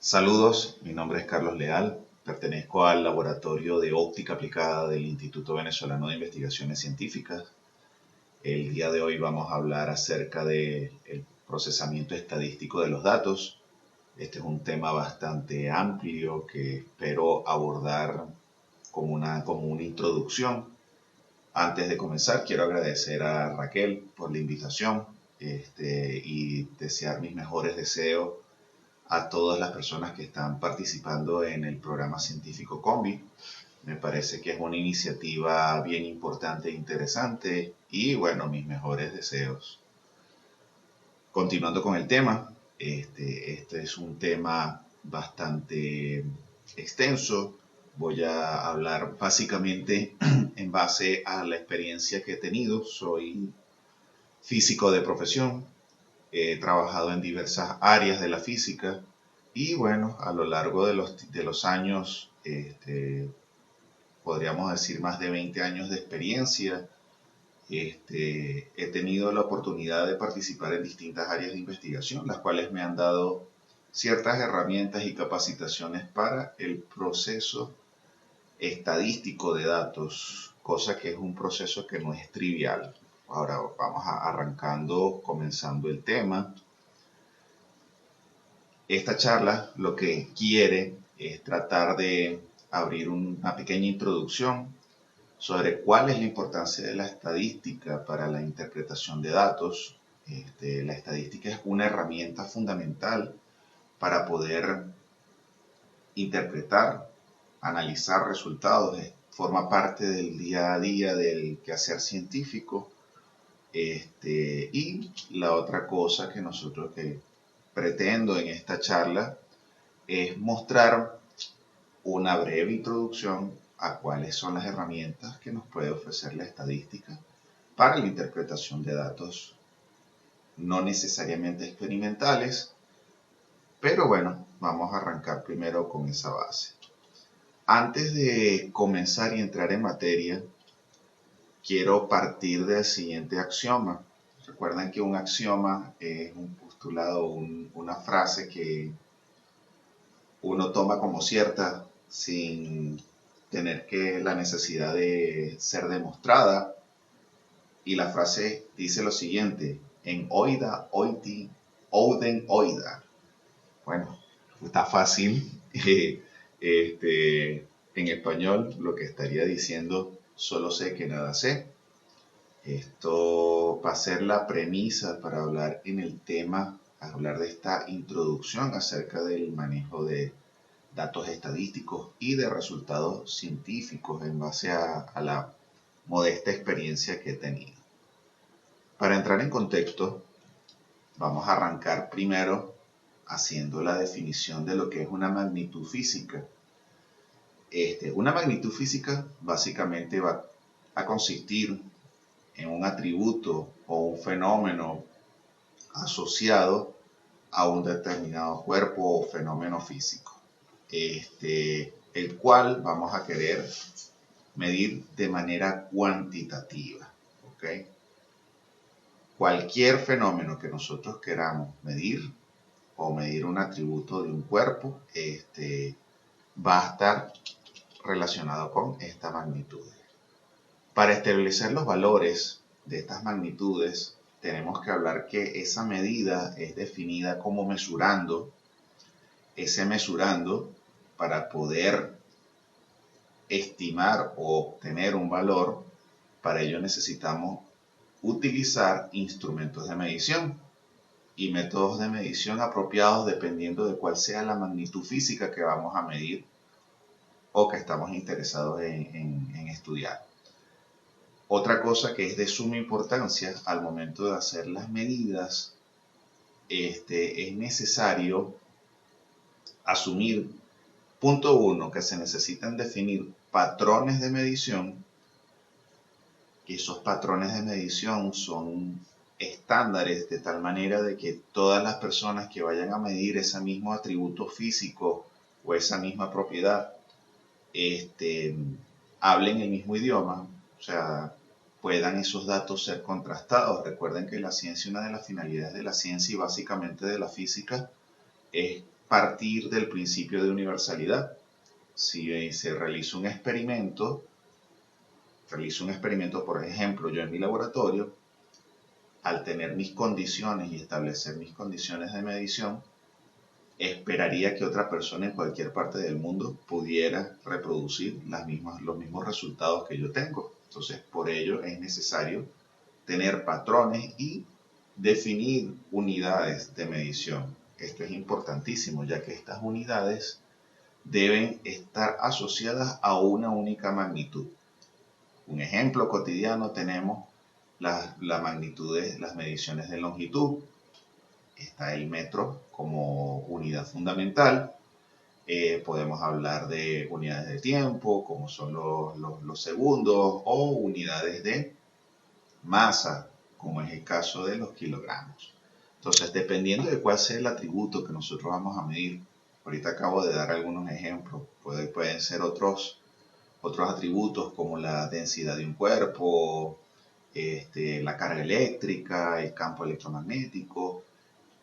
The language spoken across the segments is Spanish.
Saludos, mi nombre es Carlos Leal, pertenezco al Laboratorio de Óptica Aplicada del Instituto Venezolano de Investigaciones Científicas. El día de hoy vamos a hablar acerca del procesamiento estadístico de los datos. Este es un tema bastante amplio que espero abordar como una introducción. Antes de comenzar, quiero agradecer a Raquel por la invitación y desear mis mejores deseos a todas las personas que están participando en el programa científico Combi. Me parece que es una iniciativa bien importante e interesante y bueno, mis mejores deseos. Continuando con el tema, este es un tema bastante extenso. Voy a hablar básicamente en base a la experiencia que he tenido. Soy físico de profesión, he trabajado en diversas áreas de la física y bueno, a lo largo de los años, podríamos decir más de 20 años de experiencia, he tenido la oportunidad de participar en distintas áreas de investigación, las cuales me han dado ciertas herramientas y capacitaciones para el proceso estadístico de datos, cosa que es un proceso que no es trivial. Ahora vamos comenzando el tema. Esta charla lo que quiere es tratar de abrir una pequeña introducción sobre cuál es la importancia de la estadística para la interpretación de datos. La estadística es una herramienta fundamental para poder interpretar, analizar resultados, forma parte del día a día del quehacer científico. Y la otra cosa que pretendo en esta charla es mostrar una breve introducción a cuáles son las herramientas que nos puede ofrecer la estadística para la interpretación de datos no necesariamente experimentales, pero bueno, vamos a arrancar primero con esa base. Antes de comenzar y entrar en materia, quiero partir del siguiente axioma. Recuerden que un axioma es un postulado, una frase que uno toma como cierta sin tener la necesidad de ser demostrada. Y la frase dice lo siguiente: en oida, oiti, ouden, oida. Bueno, está fácil. En español lo que estaría diciendo: solo sé que nada sé. Esto va a ser la premisa para hablar en el tema, hablar de esta introducción acerca del manejo de datos estadísticos y de resultados científicos en base a la modesta experiencia que he tenido. Para entrar en contexto, vamos a arrancar primero haciendo la definición de lo que es una magnitud física. Una magnitud física básicamente va a consistir en un atributo o un fenómeno asociado a un determinado cuerpo o fenómeno físico, el cual vamos a querer medir de manera cuantitativa. ¿Okay? Cualquier fenómeno que nosotros queramos medir o medir un atributo de un cuerpo, va a estar relacionado con esta magnitud. Para establecer los valores de estas magnitudes, tenemos que hablar que esa medida es definida como mesurando. Ese mesurando, para poder estimar o obtener un valor, para ello necesitamos utilizar instrumentos de medición y métodos de medición apropiados dependiendo de cuál sea la magnitud física que vamos a medir o que estamos interesados en estudiar. Otra cosa que es de suma importancia al momento de hacer las medidas, es necesario asumir, punto uno, que se necesitan definir patrones de medición, que esos patrones de medición son estándares de tal manera de que todas las personas que vayan a medir ese mismo atributo físico o esa misma propiedad hablen el mismo idioma, o sea, puedan esos datos ser contrastados. Recuerden que la ciencia, una de las finalidades de la ciencia y básicamente de la física, es partir del principio de universalidad. Si se realiza un experimento, por ejemplo, yo en mi laboratorio, al tener mis condiciones y establecer mis condiciones de medición, esperaría que otra persona en cualquier parte del mundo pudiera reproducir los mismos resultados que yo tengo. Entonces, por ello es necesario tener patrones y definir unidades de medición. Esto es importantísimo, ya que estas unidades deben estar asociadas a una única magnitud. Un ejemplo cotidiano tenemos la magnitud de las mediciones de longitud. Está el metro como unidad fundamental. Podemos hablar de unidades de tiempo, como son los segundos, o unidades de masa, como es el caso de los kilogramos. Entonces, dependiendo de cuál sea el atributo que nosotros vamos a medir, ahorita acabo de dar algunos ejemplos, pueden ser otros atributos como la densidad de un cuerpo, la carga eléctrica, el campo electromagnético.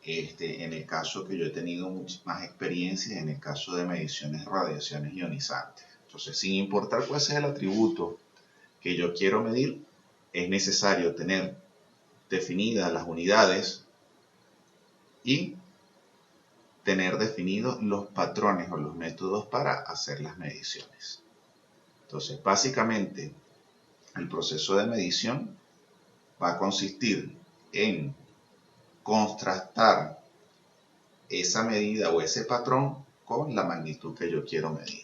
En el caso que yo he tenido más experiencia, en el caso de mediciones de radiaciones ionizantes. Entonces, sin importar cuál sea el atributo que yo quiero medir, es necesario tener definidas las unidades y tener definidos los patrones o los métodos para hacer las mediciones. Entonces, básicamente, el proceso de medición va a consistir en contrastar esa medida o ese patrón con la magnitud que yo quiero medir.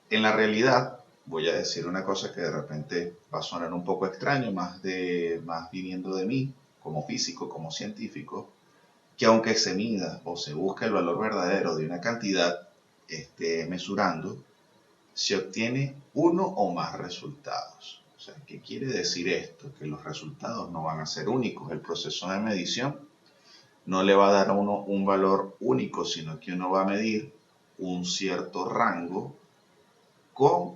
En la realidad, voy a decir una cosa que de repente va a sonar un poco extraño, más viniendo de mí, como físico, como científico, que aunque se mida o se busca el valor verdadero de una cantidad mesurando, se obtiene uno o más resultados. O sea, ¿qué quiere decir esto? Que los resultados no van a ser únicos. El proceso de medición no le va a dar a uno un valor único, sino que uno va a medir un cierto rango con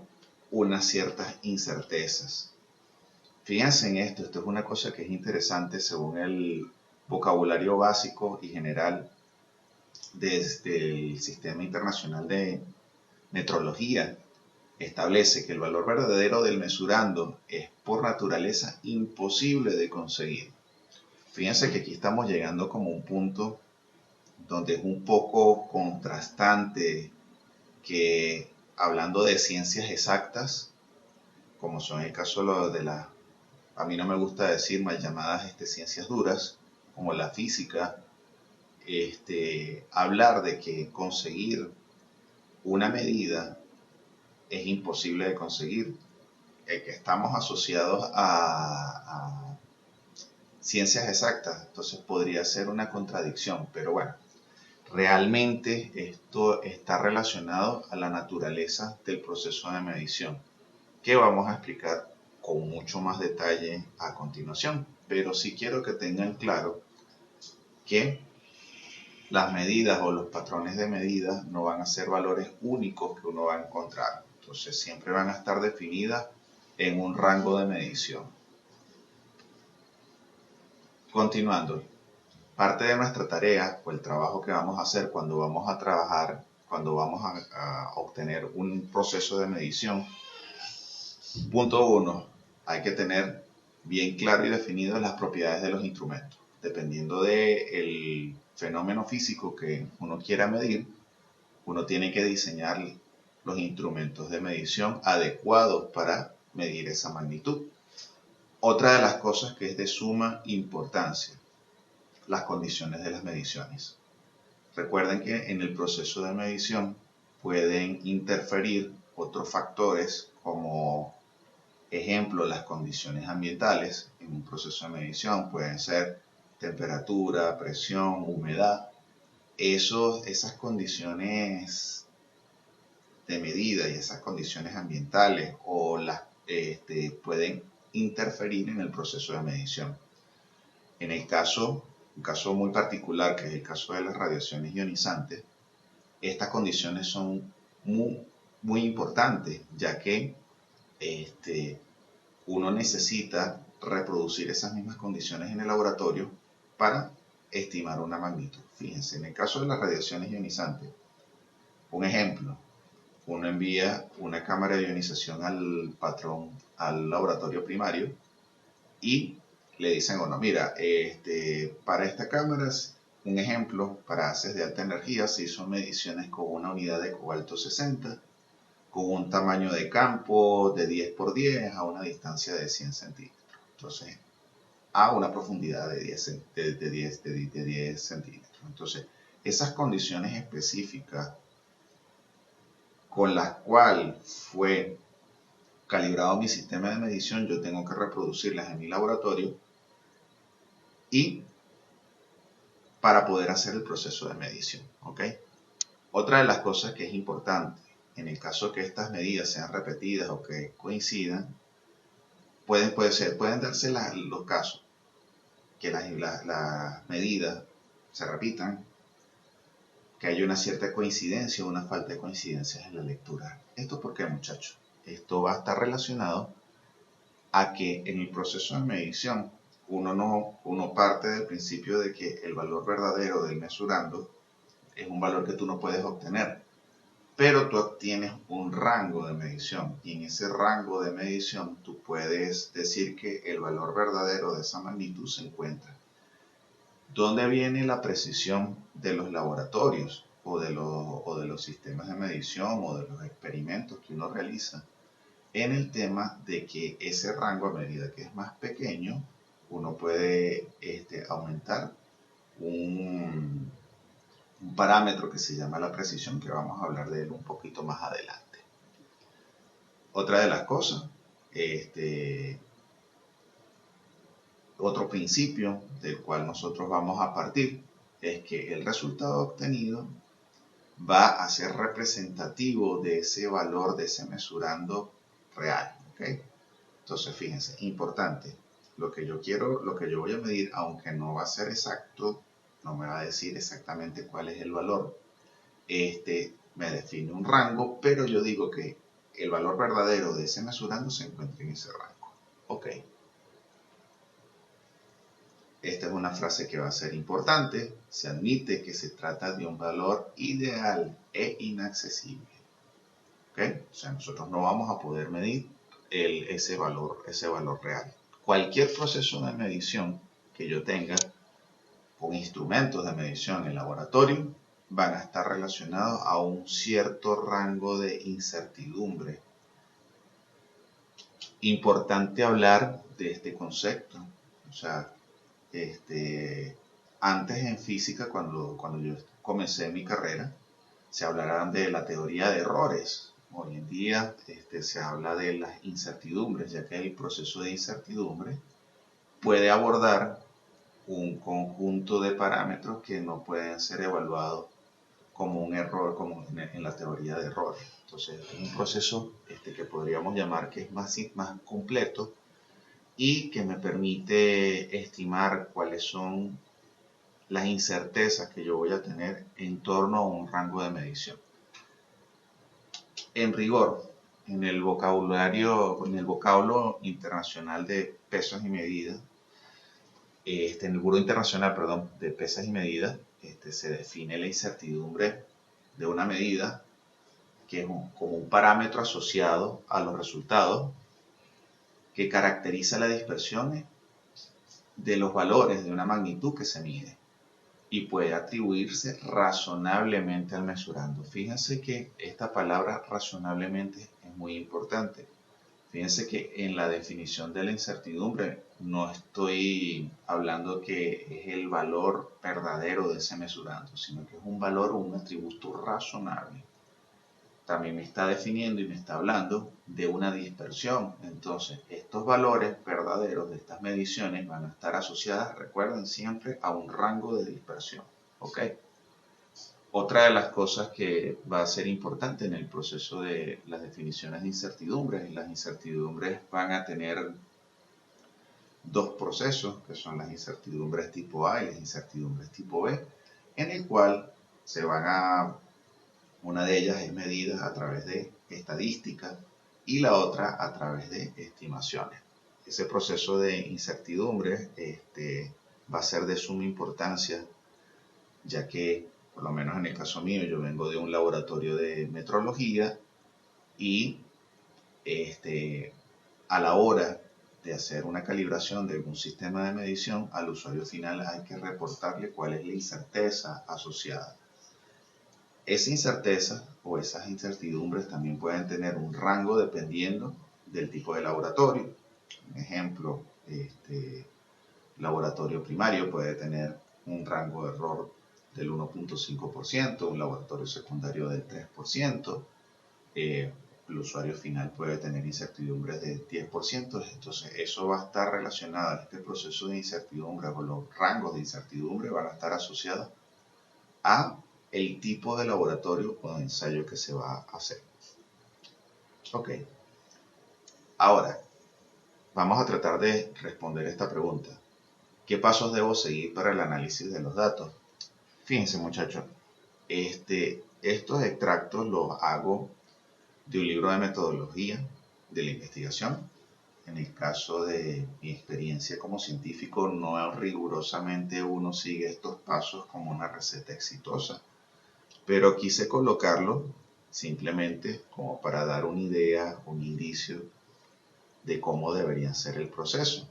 unas ciertas incertezas. Fíjense en esto es una cosa que es interesante según el vocabulario básico y general desde el Sistema Internacional de Metrología. Establece que el valor verdadero del mesurando es por naturaleza imposible de conseguir. Fíjense que aquí estamos llegando como un punto donde es un poco contrastante que hablando de ciencias exactas, como son el caso de las, a mí no me gusta decir mal llamadas ciencias duras, como la física, hablar de que conseguir una medida es imposible de conseguir, que estamos asociados a ciencias exactas, entonces podría ser una contradicción, pero bueno, realmente esto está relacionado a la naturaleza del proceso de medición, que vamos a explicar con mucho más detalle a continuación, pero sí quiero que tengan claro que las medidas o los patrones de medida no van a ser valores únicos que uno va a encontrar, entonces siempre van a estar definidas en un rango de medición. Continuando, parte de nuestra tarea o el trabajo que vamos a hacer cuando vamos a trabajar, cuando vamos a obtener un proceso de medición, punto 1, hay que tener bien claro y definido las propiedades de los instrumentos. Dependiendo del fenómeno físico que uno quiera medir, uno tiene que diseñar los instrumentos de medición adecuados para medir esa magnitud. Otra de las cosas que es de suma importancia, las condiciones de las mediciones. Recuerden que en el proceso de medición pueden interferir otros factores como ejemplo las condiciones ambientales en un proceso de medición. Pueden ser temperatura, presión, humedad. Esas condiciones de medida y esas condiciones ambientales pueden interferir en el proceso de medición. En un caso muy particular, que es el caso de las radiaciones ionizantes, estas condiciones son muy importantes, ya que uno necesita reproducir esas mismas condiciones en el laboratorio para estimar una magnitud. Fíjense, en el caso de las radiaciones ionizantes, un ejemplo, uno envía una cámara de ionización al patrón, al laboratorio primario, y le dicen, bueno, mira, para esta cámara, un ejemplo, para haces de alta energía, se hizo mediciones con una unidad de cobalto 60, con un tamaño de campo de 10 por 10 a una distancia de 100 centímetros. Entonces, a una profundidad de 10 centímetros. Entonces, esas condiciones específicas con las cuales fue calibrado mi sistema de medición, yo tengo que reproducirlas en mi laboratorio y para poder hacer el proceso de medición. ¿Ok? Otra de las cosas que es importante, en el caso que estas medidas sean repetidas o que coincidan, pueden darse los casos que las medidas se repitan, que haya una cierta coincidencia o una falta de coincidencias en la lectura. ¿Esto por qué, muchachos? Esto va a estar relacionado a que en el proceso de medición uno parte del principio de que el valor verdadero del mesurando es un valor que tú no puedes obtener, pero tú obtienes un rango de medición y en ese rango de medición tú puedes decir que el valor verdadero de esa magnitud se encuentra. ¿Dónde viene la precisión de los laboratorios o de los sistemas de medición o de los experimentos que uno realiza? En el tema de que ese rango, a medida que es más pequeño, uno puede aumentar un parámetro que se llama la precisión, que vamos a hablar de él un poquito más adelante. Otra de las cosas, otro principio del cual nosotros vamos a partir es que el resultado obtenido va a ser representativo de ese valor, de ese mesurando real. ¿Okay? Entonces, fíjense, importante, lo que yo voy a medir, aunque no va a ser exacto, no me va a decir exactamente cuál es el valor. Me define un rango, pero yo digo que el valor verdadero de ese mesurando se encuentra en ese rango. Ok. Esta es una frase que va a ser importante. Se admite que se trata de un valor ideal e inaccesible. ¿Okay? O sea, nosotros no vamos a poder medir ese valor real. Cualquier proceso de medición que yo tenga con instrumentos de medición en laboratorio van a estar relacionados a un cierto rango de incertidumbre. Importante hablar de este concepto. O sea, antes en física, cuando yo comencé mi carrera, se hablarán de la teoría de errores. Hoy en día se habla de las incertidumbres, ya que el proceso de incertidumbre puede abordar un conjunto de parámetros que no pueden ser evaluados como un error, como en la teoría de errores. Entonces, es un proceso que podríamos llamar que es más completo y que me permite estimar cuáles son las incertezas que yo voy a tener en torno a un rango de medición. En rigor, en el vocablo internacional de pesos y medidas, en el Buró Internacional, perdón, de Pesas y Medidas, se define la incertidumbre de una medida que es como un parámetro asociado a los resultados que caracteriza la dispersión de los valores de una magnitud que se mide y puede atribuirse razonablemente al mesurando. Fíjense que esta palabra razonablemente es muy importante. Fíjense que en la definición de la incertidumbre no estoy hablando que es el valor verdadero de ese mesurando, sino que es un valor o un atributo razonable. También me está definiendo y me está hablando de una dispersión. Entonces, estos valores verdaderos de estas mediciones van a estar asociadas, recuerden siempre, a un rango de dispersión. ¿Ok? Otra de las cosas que va a ser importante en el proceso de las definiciones de incertidumbres, las incertidumbres van a tener dos procesos, que son las incertidumbres tipo A y las incertidumbres tipo B, en el cual una de ellas es medida a través de estadística y la otra a través de estimaciones. Ese proceso de incertidumbre va a ser de suma importancia, ya que, por lo menos en el caso mío, yo vengo de un laboratorio de metrología y a la hora de hacer una calibración de algún sistema de medición, al usuario final hay que reportarle cuál es la incerteza asociada. Esa incerteza o esas incertidumbres también pueden tener un rango dependiendo del tipo de laboratorio. Un ejemplo, laboratorio primario puede tener un rango de error del 1.5%, un laboratorio secundario del 3%, el usuario final puede tener incertidumbres del 10%, entonces eso va a estar relacionado a este proceso de incertidumbre, o los rangos de incertidumbre van a estar asociados a el tipo de laboratorio o de ensayo que se va a hacer. Ok, ahora vamos a tratar de responder esta pregunta. ¿Qué pasos debo seguir para el análisis de los datos? Fíjense, muchachos, estos extractos los hago de un libro de metodología de la investigación. En el caso de mi experiencia como científico, no rigurosamente uno sigue estos pasos como una receta exitosa, pero quise colocarlo simplemente como para dar una idea, un indicio de cómo debería ser el proceso.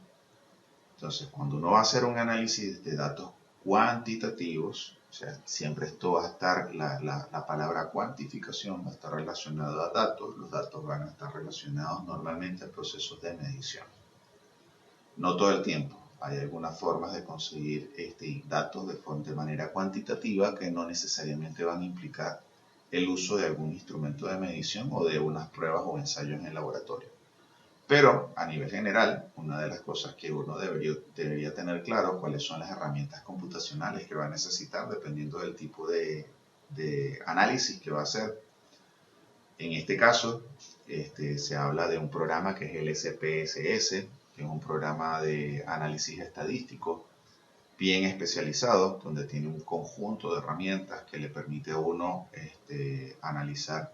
Entonces, cuando uno va a hacer un análisis de datos cuantitativos, o sea, siempre esto va a estar, la palabra cuantificación va a estar relacionada a datos, los datos van a estar relacionados normalmente a procesos de medición. No todo el tiempo, hay algunas formas de conseguir datos de manera cuantitativa que no necesariamente van a implicar el uso de algún instrumento de medición o de unas pruebas o ensayos en el laboratorio. Pero a nivel general, una de las cosas que uno debería tener claro cuáles son las herramientas computacionales que va a necesitar dependiendo del tipo de análisis que va a hacer. En este caso, se habla de un programa que es el SPSS, que es un programa de análisis estadístico bien especializado, donde tiene un conjunto de herramientas que le permite a uno analizar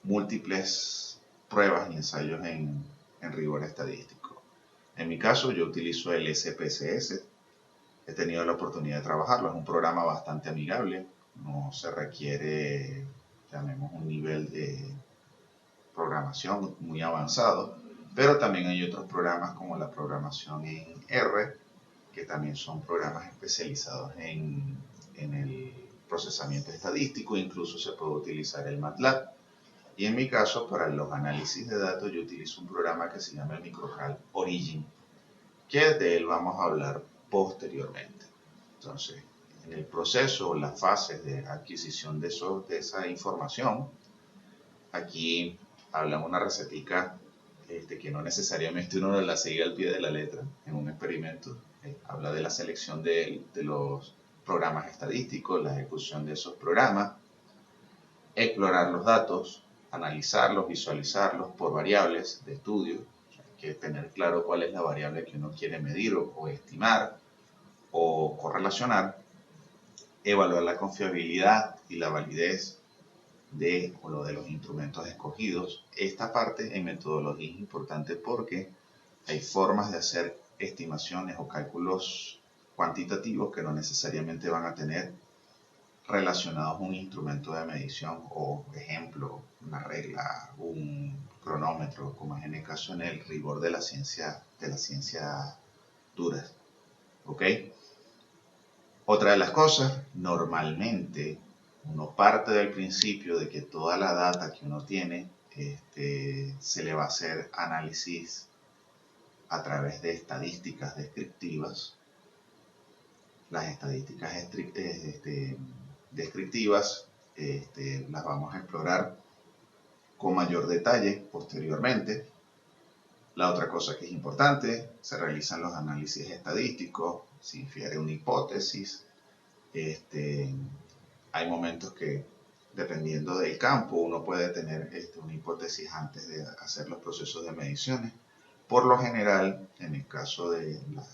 múltiples pruebas y ensayos en rigor estadístico. En mi caso, yo utilizo el SPSS. He tenido la oportunidad de trabajarlo. Es un programa bastante amigable. No se requiere, llamemos, un nivel de programación muy avanzado. Pero también hay otros programas como la programación en R, que también son programas especializados en el procesamiento estadístico. Incluso se puede utilizar el MATLAB. Y en mi caso, para los análisis de datos, yo utilizo un programa que se llama el Microcal Origin, que de él vamos a hablar posteriormente. Entonces, en el proceso, las fases de adquisición de esa información, aquí hablamos una recetica que no necesariamente uno la sigue al pie de la letra en un experimento. Habla de la selección de los programas estadísticos, la ejecución de esos programas, explorar los datos, analizarlos, visualizarlos por variables de estudio. Hay que tener claro cuál es la variable que uno quiere medir o estimar o correlacionar, evaluar la confiabilidad y la validez de los instrumentos escogidos. Esta parte en metodología es importante porque hay formas de hacer estimaciones o cálculos cuantitativos que no necesariamente van a tener relacionados a un instrumento de medición o, ejemplo, una regla, un cronómetro, como es en el caso en el rigor de la ciencia dura. ¿Ok? Otra de las cosas, normalmente uno parte del principio de que toda la data que uno tiene se le va a hacer análisis a través de estadísticas descriptivas. Las estadísticas descriptivas las vamos a explorar con mayor detalle posteriormente. La otra cosa que es importante, se realizan los análisis estadísticos, se infiere una hipótesis. Hay momentos que, dependiendo del campo, uno puede tener una hipótesis antes de hacer los procesos de mediciones. Por lo general, en el caso de la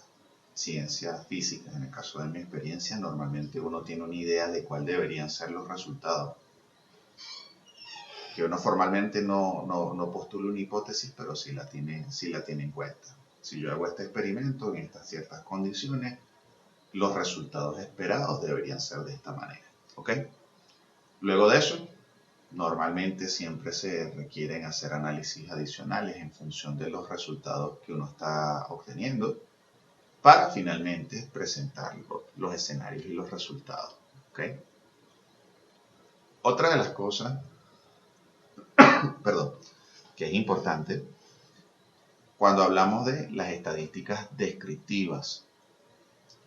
ciencia física, en el caso de mi experiencia, normalmente uno tiene una idea de cuál deberían ser los resultados. Que uno formalmente no postula una hipótesis, pero sí la tiene en cuenta. Si yo hago este experimento en estas ciertas condiciones, los resultados esperados deberían ser de esta manera. ¿Ok? Luego de eso, normalmente siempre se requieren hacer análisis adicionales en función de los resultados que uno está obteniendo para finalmente presentar los escenarios y los resultados. ¿Okay? Otra de las cosas, que es importante cuando hablamos de las estadísticas descriptivas.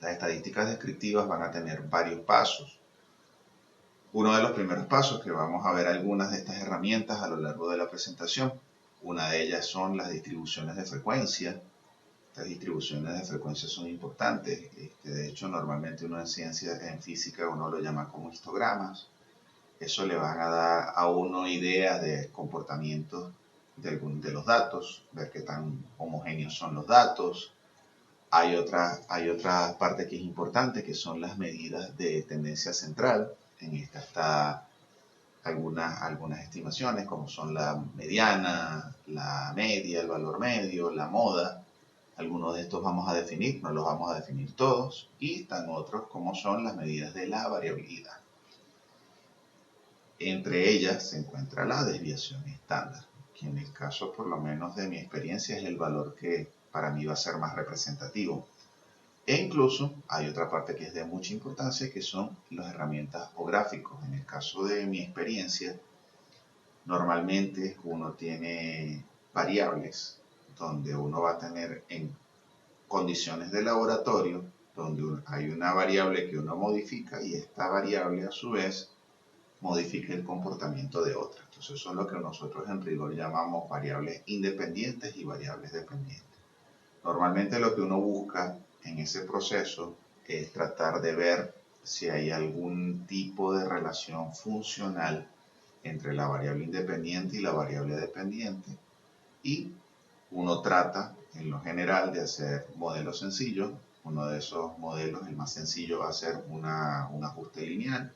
Las estadísticas descriptivas van a tener varios pasos. Uno de los primeros pasos, que vamos a ver algunas de estas herramientas a lo largo de la presentación. Una de ellas son las distribuciones de frecuencia. Estas distribuciones de frecuencia son importantes. De hecho, normalmente uno en física uno lo llama como histogramas. Eso le van a dar a uno ideas de comportamientos de los datos, ver qué tan homogéneos son los datos. Hay otra parte que es importante, que son las medidas de tendencia central. En esta está algunas estimaciones, como son la mediana, la media, el valor medio, la moda. Algunos de estos vamos a definir, no los vamos a definir todos. Y están otros, como son las medidas de la variabilidad. Entre ellas se encuentra la desviación estándar, que en el caso, por lo menos de mi experiencia, es el valor que para mí va a ser más representativo. E incluso hay otra parte que es de mucha importancia, que son las herramientas o gráficos. En el caso de mi experiencia, normalmente uno tiene variables donde uno va a tener en condiciones de laboratorio, donde hay una variable que uno modifica y esta variable a su vez modifica el comportamiento de otra. Entonces son lo que nosotros en rigor llamamos variables independientes y variables dependientes. Normalmente lo que uno busca en ese proceso es tratar de ver si hay algún tipo de relación funcional entre la variable independiente y la variable dependiente, y uno trata en lo general de hacer modelos sencillos. Uno de esos modelos, el más sencillo, va a ser un ajuste lineal.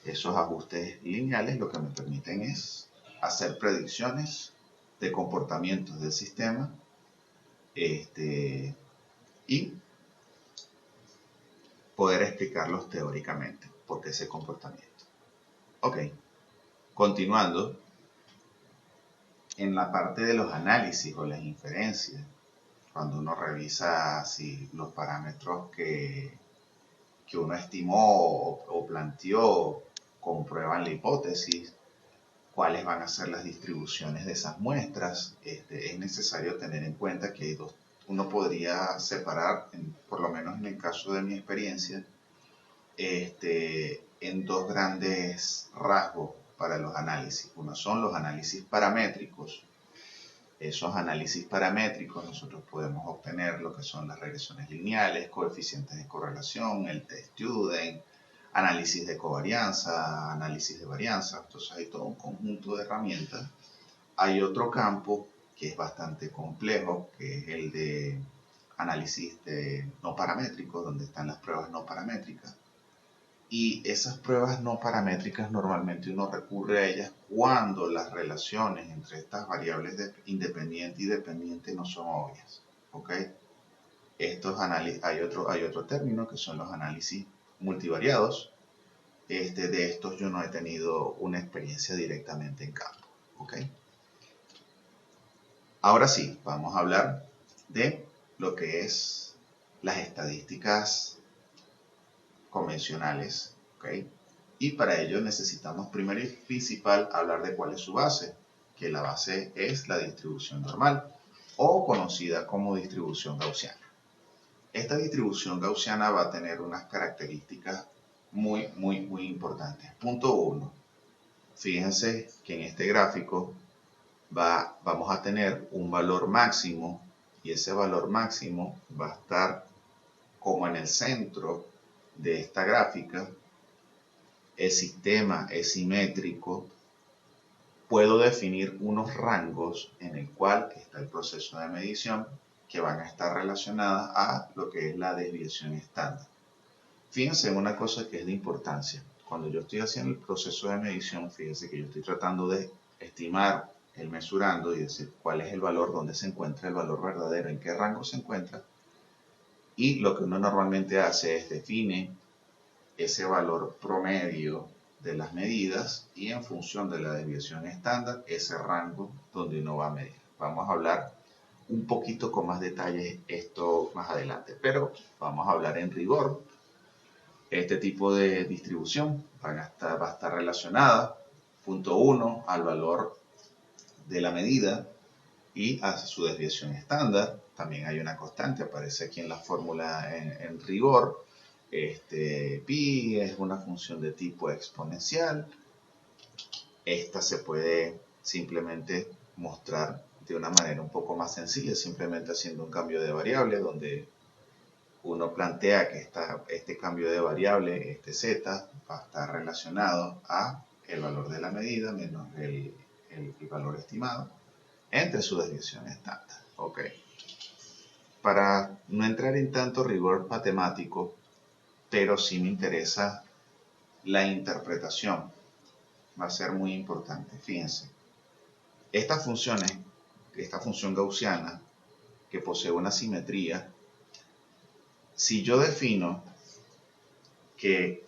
Esos ajustes lineales lo que me permiten es hacer predicciones de comportamientos del sistema y poder explicarlos teóricamente, por qué ese comportamiento. Ok, continuando, en la parte de los análisis o las inferencias, cuando uno revisa si los parámetros que uno estimó o planteó comprueban la hipótesis, cuáles van a ser las distribuciones de esas muestras, es necesario tener en cuenta que uno podría separar, por lo menos en el caso de mi experiencia, en dos grandes rasgos para los análisis. Uno son los análisis paramétricos. Esos análisis paramétricos nosotros podemos obtener lo que son las regresiones lineales, coeficientes de correlación, el test-student, análisis de covarianza, análisis de varianza. Entonces hay todo un conjunto de herramientas. Hay otro campo que es bastante complejo, que es el de análisis no paramétricos, donde están las pruebas no paramétricas. Y esas pruebas no paramétricas normalmente uno recurre a ellas cuando las relaciones entre estas variables independiente y dependiente no son obvias. ¿Ok? Hay otro término que son los análisis multivariados. De estos yo no he tenido una experiencia directamente en campo. ¿Ok? Ahora sí, vamos a hablar de lo que es las estadísticas convencionales, ¿ok? Y para ello necesitamos primero y principal hablar de cuál es su base, que la base es la distribución normal o conocida como distribución gaussiana. Esta distribución gaussiana va a tener unas características muy importantes. Punto 1. Fíjense que en este gráfico vamos a tener un valor máximo y ese valor máximo va a estar como en el centro de esta gráfica. El sistema es simétrico. Puedo definir unos rangos en el cual está el proceso de medición que van a estar relacionadas a lo que es la desviación estándar. Fíjense en una cosa que es de importancia. Cuando yo estoy haciendo el proceso de medición, fíjense que yo estoy tratando de estimar el mesurando y decir cuál es el valor, dónde se encuentra el valor verdadero, en qué rango se encuentra. Y lo que uno normalmente hace es define ese valor promedio de las medidas y en función de la desviación estándar, ese rango donde uno va a medir. Vamos a hablar un poquito con más detalle esto más adelante, pero vamos a hablar en rigor. Este tipo de distribución va a estar relacionada, punto 1, al valor de la medida y a su desviación estándar. También hay una constante, aparece aquí en la fórmula en rigor. Pi es una función de tipo exponencial. Esta se puede simplemente mostrar de una manera un poco más sencilla, simplemente haciendo un cambio de variable, donde uno plantea que este cambio de variable, este z, va a estar relacionado a el valor de la medida menos el valor estimado entre su desviación estándar. Ok. Para no entrar en tanto rigor matemático, pero sí me interesa la interpretación, va a ser muy importante. Fíjense, esta función gaussiana que posee una simetría, si yo defino que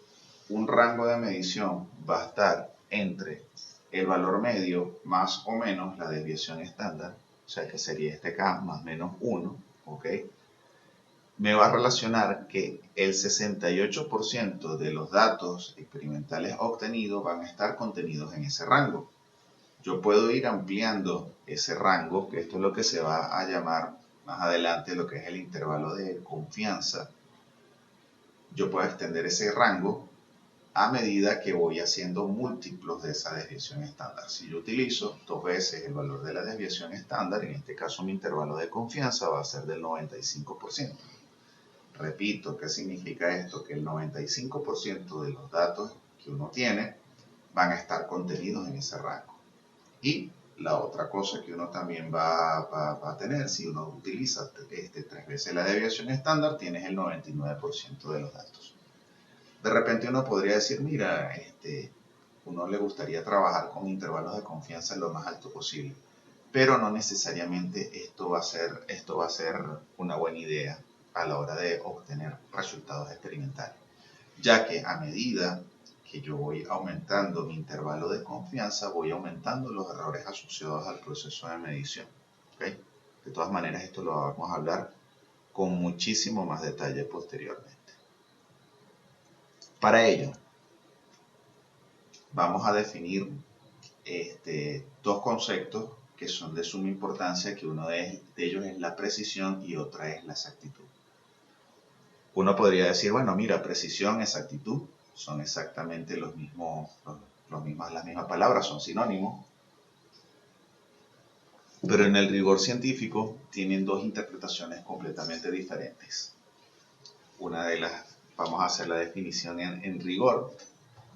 un rango de medición va a estar entre el valor medio más o menos la desviación estándar, o sea que sería este K más o menos 1, ¿ok? Me va a relacionar que el 68% de los datos experimentales obtenidos van a estar contenidos en ese rango. Yo puedo ir ampliando ese rango, que esto es lo que se va a llamar más adelante lo que es el intervalo de confianza. Yo puedo extender ese rango a medida que voy haciendo múltiplos de esa desviación estándar. Si yo utilizo 2 veces el valor de la desviación estándar, en este caso mi intervalo de confianza va a ser del 95%. Repito, ¿qué significa esto? Que el 95% de los datos que uno tiene van a estar contenidos en ese rango. Y la otra cosa que uno también va a tener, si uno utiliza 3 veces la desviación estándar, tienes el 99% de los datos. De repente uno podría decir, mira, uno le gustaría trabajar con intervalos de confianza lo más alto posible, pero no necesariamente esto va a ser una buena idea a la hora de obtener resultados experimentales, ya que a medida que yo voy aumentando mi intervalo de confianza, voy aumentando los errores asociados al proceso de medición. ¿Okay? De todas maneras, esto lo vamos a hablar con muchísimo más detalle posteriormente. Para ello, vamos a definir dos conceptos que son de suma importancia, que uno de ellos es la precisión y otra es la exactitud. Uno podría decir, bueno, mira, precisión, exactitud son exactamente las mismas palabras, son sinónimos, pero en el rigor científico tienen dos interpretaciones completamente diferentes. Vamos a hacer la definición en rigor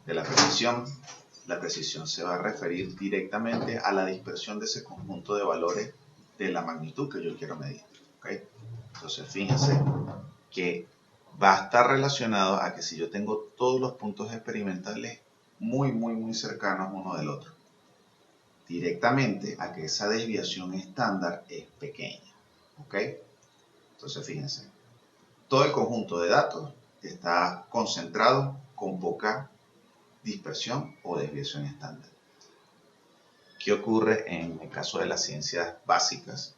de la precisión. La precisión se va a referir directamente a la dispersión de ese conjunto de valores de la magnitud que yo quiero medir. ¿Okay? Entonces, fíjense que va a estar relacionado a que si yo tengo todos los puntos experimentales muy cercanos uno del otro, directamente a que esa desviación estándar es pequeña. ¿Ok? Entonces, fíjense, todo el conjunto de datos está concentrado con poca dispersión o desviación estándar. ¿Qué ocurre en el caso de las ciencias básicas?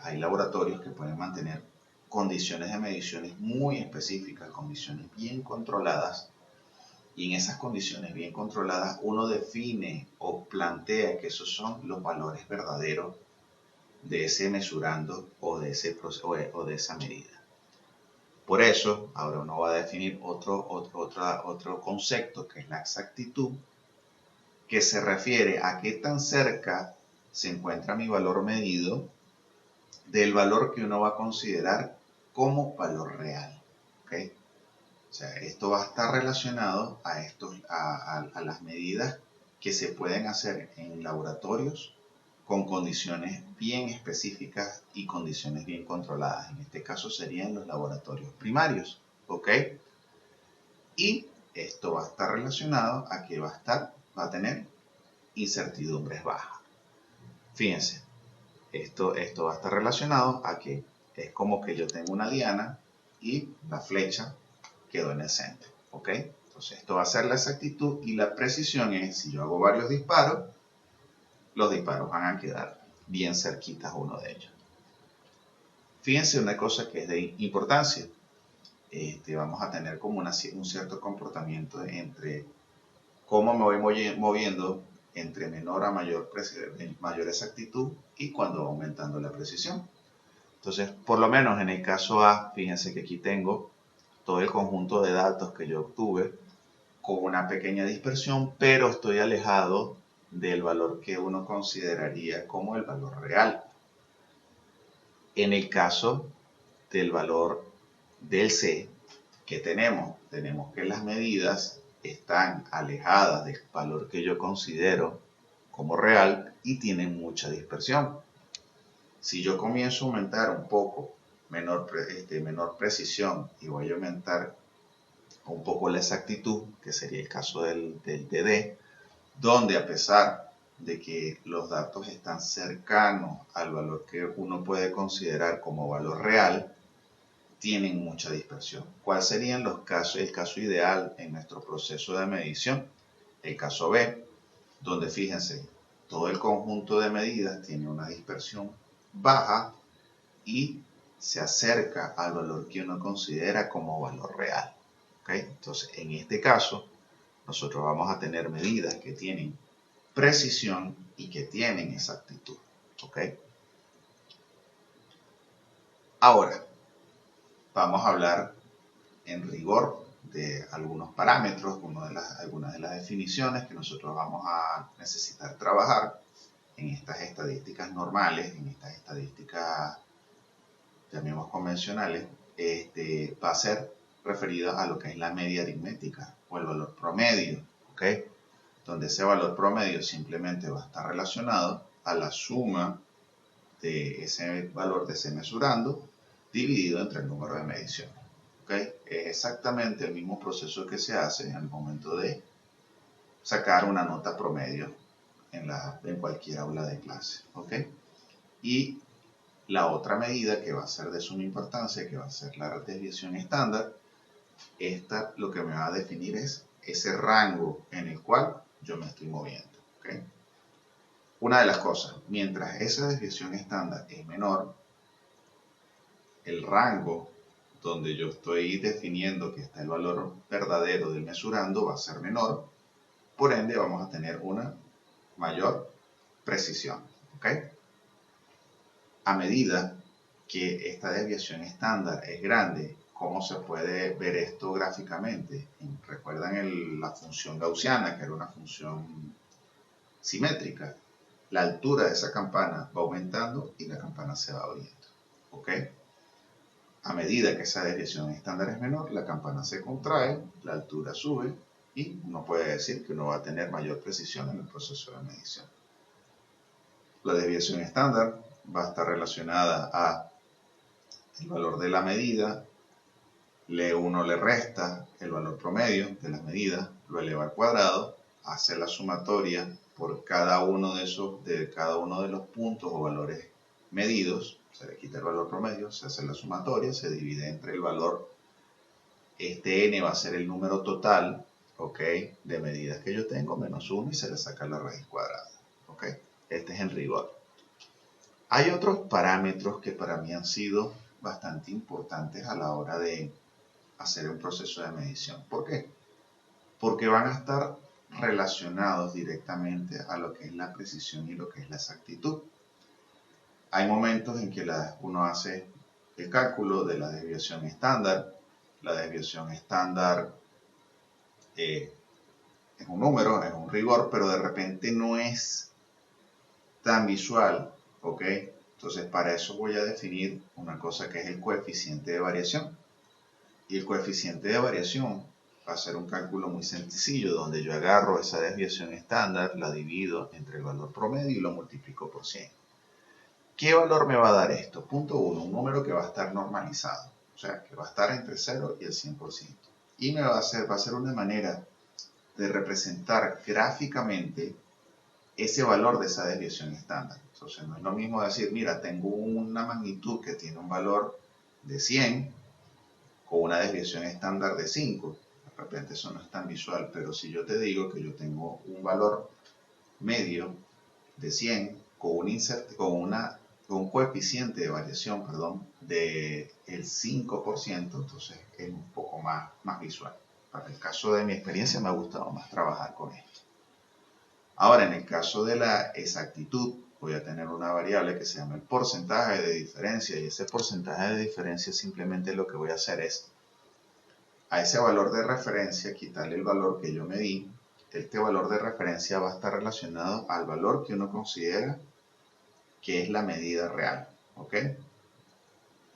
Hay laboratorios que pueden mantener condiciones de mediciones muy específicas, condiciones bien controladas, y en esas condiciones bien controladas uno define o plantea que esos son los valores verdaderos de ese mesurando o de esa medida. Por eso, ahora uno va a definir otro concepto que es la exactitud, que se refiere a qué tan cerca se encuentra mi valor medido del valor que uno va a considerar como valor real. ¿Okay? O sea, esto va a estar relacionado a las medidas que se pueden hacer en laboratorios con condiciones bien específicas y condiciones bien controladas. En este caso serían los laboratorios primarios. ¿Ok? Y esto va a estar relacionado a que va a tener incertidumbres bajas. Fíjense, esto va a estar relacionado a que Es como que yo tengo una diana y la flecha quedó en el centro, ¿ok? Entonces esto va a ser la exactitud y la precisión es, si yo hago varios disparos, los disparos van a quedar bien cerquitas uno de ellos. Fíjense una cosa que es de importancia. Vamos a tener como un cierto comportamiento entre cómo me voy moviendo entre menor a mayor exactitud y cuando va aumentando la precisión. Entonces, por lo menos en el caso A, fíjense que aquí tengo todo el conjunto de datos que yo obtuve con una pequeña dispersión, pero estoy alejado del valor que uno consideraría como el valor real. En el caso del valor del C, ¿qué tenemos? Tenemos que las medidas están alejadas del valor que yo considero como real y tienen mucha dispersión. Si yo comienzo a aumentar un poco menor precisión y voy a aumentar un poco la exactitud, que sería el caso del DD, donde a pesar de que los datos están cercanos al valor que uno puede considerar como valor real, tienen mucha dispersión. ¿Cuál serían los casos? El caso ideal en nuestro proceso de medición, el caso B, donde fíjense, todo el conjunto de medidas tiene una dispersión baja y se acerca al valor que uno considera como valor real. ¿Okay? Entonces, en este caso, nosotros vamos a tener medidas que tienen precisión y que tienen exactitud. ¿Okay? Ahora, vamos a hablar en rigor de algunos parámetros, algunas de las definiciones que nosotros vamos a necesitar trabajar en estas estadísticas normales, en estas estadísticas, llamemos convencionales, va a ser referida a lo que es la media aritmética o el valor promedio, ¿ok? Donde ese valor promedio simplemente va a estar relacionado a la suma de ese valor de ese mesurando dividido entre el número de mediciones. ¿Okay? Es exactamente el mismo proceso que se hace en el momento de sacar una nota promedio en cualquier aula de clase. ¿Okay? Y la otra medida que va a ser de suma importancia, que va a ser la desviación estándar, esta lo que me va a definir es ese rango en el cual yo me estoy moviendo. ¿Okay? Una de las cosas, mientras esa desviación estándar es menor, el rango donde yo estoy definiendo que está el valor verdadero del mesurando va a ser menor, por ende vamos a tener una mayor precisión. ¿Okay? A medida que esta desviación estándar es grande, ¿cómo se puede ver esto gráficamente? ¿Recuerdan la función gaussiana, que era una función simétrica? La altura de esa campana va aumentando y la campana se va abriendo. ¿Ok? A medida que esa desviación estándar es menor, la campana se contrae, la altura sube y uno puede decir que uno va a tener mayor precisión en el proceso de medición. La desviación estándar va a estar relacionada a el valor de la medida, uno le resta el valor promedio de la medida, lo eleva al cuadrado, hace la sumatoria por cada uno de los puntos o valores medidos, se le quita el valor promedio, se hace la sumatoria, se divide entre el valor, n va a ser el número total, ¿ok? De medidas que yo tengo, menos 1 y se le saca la raíz cuadrada, ¿ok? Este es en rigor. Hay otros parámetros que para mí han sido bastante importantes a la hora de hacer un proceso de medición. ¿Por qué? Porque van a estar relacionados directamente a lo que es la precisión y lo que es la exactitud. Hay momentos en que uno hace el cálculo de la desviación estándar. La desviación estándar es un número, es un rigor, pero de repente no es tan visual, ¿ok? Entonces para eso voy a definir una cosa que es el coeficiente de variación. Y el coeficiente de variación va a ser un cálculo muy sencillo, donde yo agarro esa desviación estándar, la divido entre el valor promedio y lo multiplico por 100. ¿Qué valor me va a dar esto? Punto 1, un número que va a estar normalizado, o sea, que va a estar entre 0 y el 100%. Y va a ser una manera de representar gráficamente ese valor de esa desviación estándar. Entonces no es lo mismo decir, mira, tengo una magnitud que tiene un valor de 100 con una desviación estándar de 5. De repente eso no es tan visual, pero si yo te digo que yo tengo un valor medio de 100 con un coeficiente de variación, de el 5%, entonces es un poco más visual. Para el caso de mi experiencia me ha gustado más trabajar con esto. Ahora, en el caso de la exactitud, voy a tener una variable que se llama el porcentaje de diferencia, y ese porcentaje de diferencia simplemente lo que voy a hacer es a ese valor de referencia quitarle el valor que yo medí. Este valor de referencia va a estar relacionado al valor que uno considera que es la medida real, ¿ok?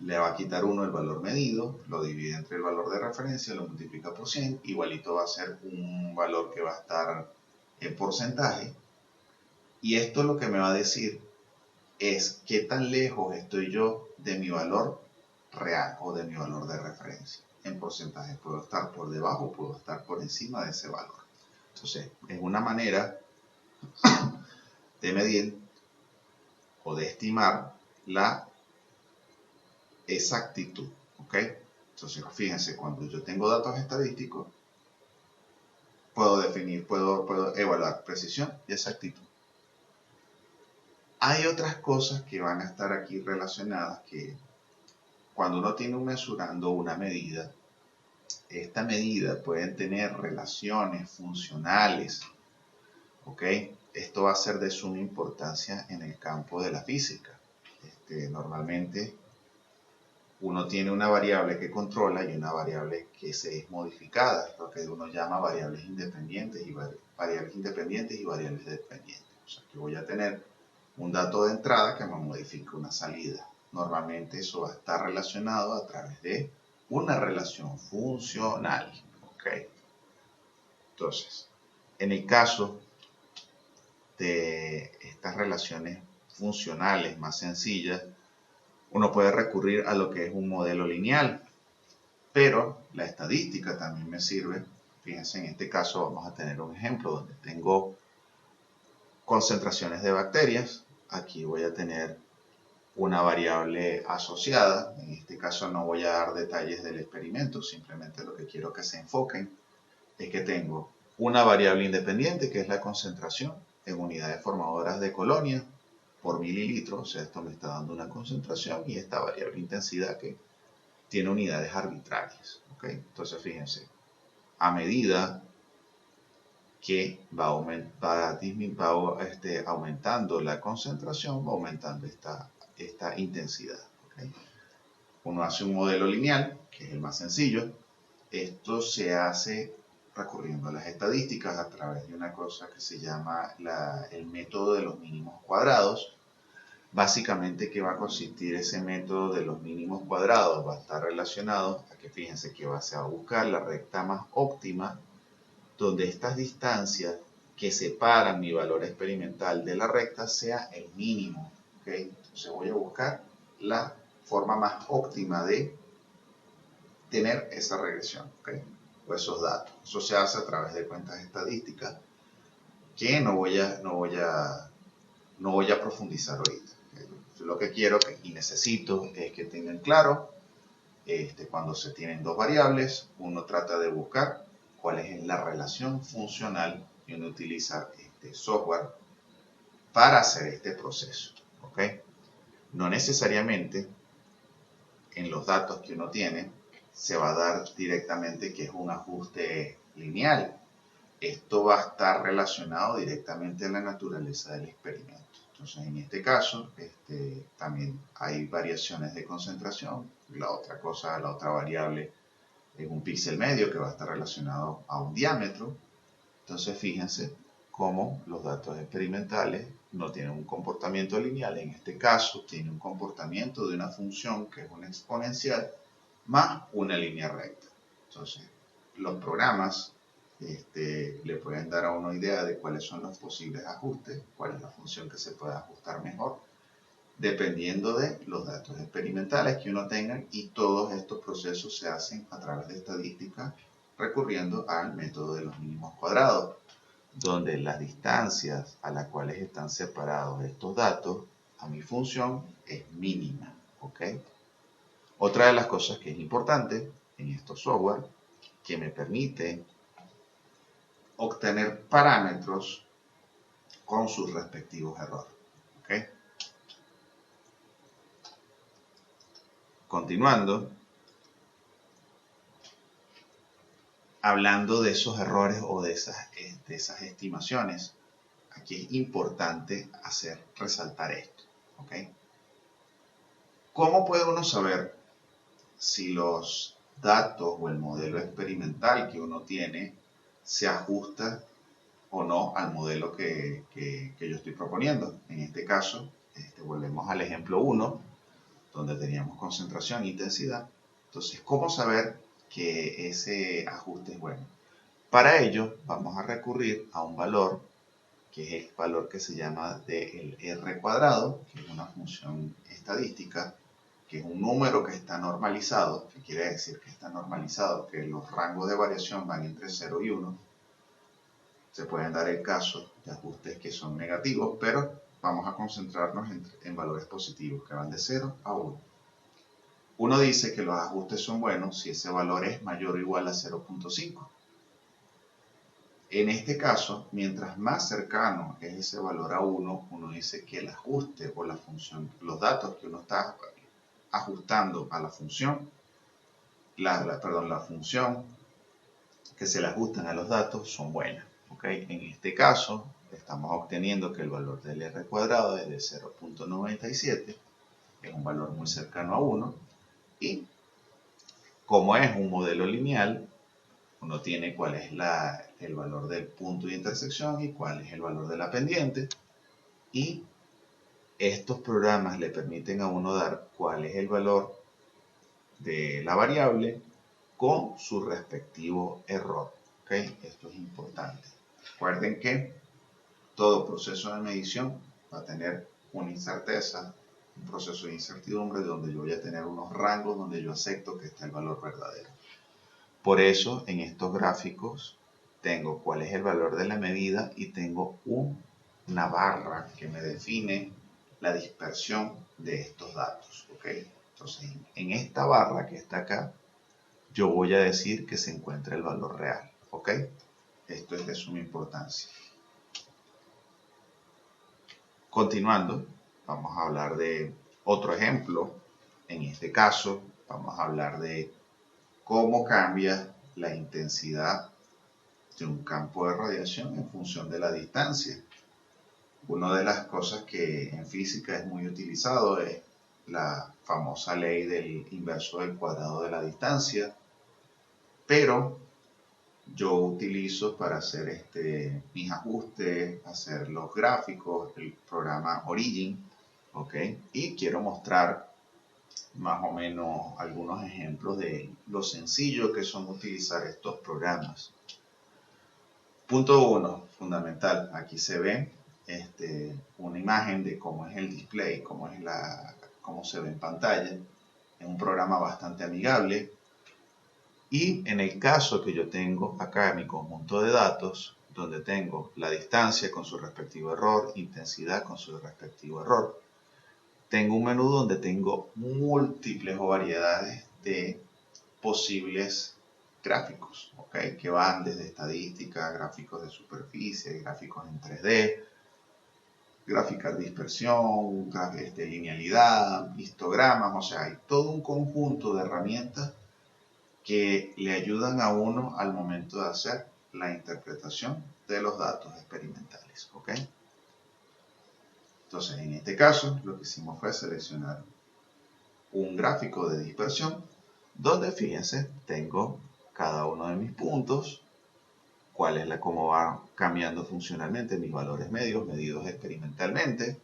Le va a quitar uno el valor medido, lo divide entre el valor de referencia, lo multiplica por 100, igualito va a ser un valor que va a estar en porcentaje. Y esto lo que me va a decir es qué tan lejos estoy yo de mi valor real o de mi valor de referencia. En porcentaje puedo estar por debajo, puedo estar por encima de ese valor. Entonces, es una manera de medir o de estimar la exactitud, ¿ok? Entonces, fíjense, cuando yo tengo datos estadísticos, puedo evaluar precisión y exactitud. Hay otras cosas que van a estar aquí relacionadas que cuando uno tiene mesurando una medida, esta medida puede tener relaciones funcionales, ¿ok? Esto va a ser de suma importancia en el campo de la física. Normalmente uno tiene una variable que controla y una variable que se es modificada, lo que uno llama variables independientes y variables dependientes. O sea, que voy a tener un dato de entrada que me modifica una salida. Normalmente eso va a estar relacionado a través de una relación funcional. ¿Ok? Entonces, en el caso de estas relaciones funcionales más sencillas, uno puede recurrir a lo que es un modelo lineal, pero la estadística también me sirve. Fíjense, en este caso vamos a tener un ejemplo donde tengo concentraciones de bacterias. Aquí voy a tener una variable asociada. En este caso no voy a dar detalles del experimento, simplemente lo que quiero que se enfoquen es que tengo una variable independiente que es la concentración en unidades formadoras de colonia por mililitro, o sea, esto me está dando una concentración, y esta variable intensidad que tiene unidades arbitrarias. ¿Okay? Entonces, fíjense, a medida que va aumentando la concentración, va aumentando esta intensidad. ¿Okay? Uno hace un modelo lineal, que es el más sencillo. Esto se hace recurriendo a las estadísticas a través de una cosa que se llama el método de los mínimos cuadrados. Básicamente, ¿qué va a consistir ese método de los mínimos cuadrados? Va a estar relacionado a que, fíjense, que se va a buscar la recta más óptima donde estas distancias que separan mi valor experimental de la recta sea el mínimo. ¿Okay? Entonces voy a buscar la forma más óptima de tener esa regresión, ¿okay? O esos datos. Eso se hace a través de cuentas estadísticas que no voy a profundizar ahorita. Lo que quiero y necesito es que tengan claro, cuando se tienen dos variables, uno trata de buscar cuál es la relación funcional y uno utiliza este software para hacer este proceso. ¿Okay? No necesariamente en los datos que uno tiene se va a dar directamente que es un ajuste lineal. Esto va a estar relacionado directamente a la naturaleza del experimento. Entonces, en este caso, también hay variaciones de concentración. La otra variable es un píxel medio que va a estar relacionado a un diámetro. Entonces, fíjense cómo los datos experimentales no tienen un comportamiento lineal. En este caso, tiene un comportamiento de una función que es una exponencial más una línea recta. Entonces, los programas le pueden dar a uno idea de cuáles son los posibles ajustes, cuál es la función que se puede ajustar mejor, dependiendo de los datos experimentales que uno tenga, y todos estos procesos se hacen a través de estadística recurriendo al método de los mínimos cuadrados, donde las distancias a las cuales están separados estos datos a mi función es mínima, ¿ok? Otra de las cosas que es importante en estos software que me permite obtener parámetros con sus respectivos errores, ¿ok? Continuando, hablando de esos errores o de esas estimaciones, aquí es importante resaltar esto, ¿ok? ¿Cómo puede uno saber si los datos o el modelo experimental que uno tiene se ajusta o no al modelo que yo estoy proponiendo? En este caso, volvemos al ejemplo 1, donde teníamos concentración e intensidad. Entonces, ¿cómo saber que ese ajuste es bueno? Para ello, vamos a recurrir a un valor, que es el valor que se llama del R cuadrado, que es una función estadística, que es un número que está normalizado, que quiere decir que está normalizado, que los rangos de variación van entre 0 y 1. Se pueden dar el caso de ajustes que son negativos, pero vamos a concentrarnos en valores positivos, que van de 0 a 1. Uno dice que los ajustes son buenos si ese valor es mayor o igual a 0.5. En este caso, mientras más cercano es ese valor a 1, uno dice que el ajuste o la función, los datos que uno está ajustando a la función, la función que se le ajustan a los datos son buenas. ¿Okay? En este caso, estamos obteniendo que el valor del R cuadrado es de 0.97, es un valor muy cercano a 1, y como es un modelo lineal, uno tiene cuál es el valor del punto de intersección y cuál es el valor de la pendiente, y estos programas le permiten a uno dar cuál es el valor de la variable con su respectivo error. ¿Okay? Esto es importante. Recuerden que todo proceso de medición va a tener una incerteza, un proceso de incertidumbre donde yo voy a tener unos rangos donde yo acepto que está el valor verdadero. Por eso en estos gráficos tengo cuál es el valor de la medida y tengo una barra que me define la dispersión de estos datos. ¿Okay? Entonces en esta barra que está acá yo voy a decir que se encuentra el valor real. ¿Ok? Esto es de suma importancia. Continuando, vamos a hablar de otro ejemplo. En este caso, vamos a hablar de cómo cambia la intensidad de un campo de radiación en función de la distancia. Una de las cosas que en física es muy utilizado es la famosa ley del inverso del cuadrado de la distancia, pero yo utilizo para hacer mis ajustes, hacer los gráficos, el programa Origin, ¿ok? Y quiero mostrar más o menos algunos ejemplos de lo sencillo que son utilizar estos programas. Punto 1, fundamental. Aquí se ve una imagen de cómo es el display, cómo se ve en pantalla. Es un programa bastante amigable. Y en el caso que yo tengo acá en mi conjunto de datos, donde tengo la distancia con su respectivo error, intensidad con su respectivo error, tengo un menú donde tengo múltiples o variedades de posibles gráficos, ¿okay? Que van desde estadística, gráficos de superficie, gráficos en 3D, gráficas de dispersión, linealidad, histogramas, o sea, hay todo un conjunto de herramientas que le ayudan a uno al momento de hacer la interpretación de los datos experimentales. ¿Ok? Entonces, en este caso, lo que hicimos fue seleccionar un gráfico de dispersión donde, fíjense, tengo cada uno de mis puntos, cómo va cambiando funcionalmente mis valores medios medidos experimentalmente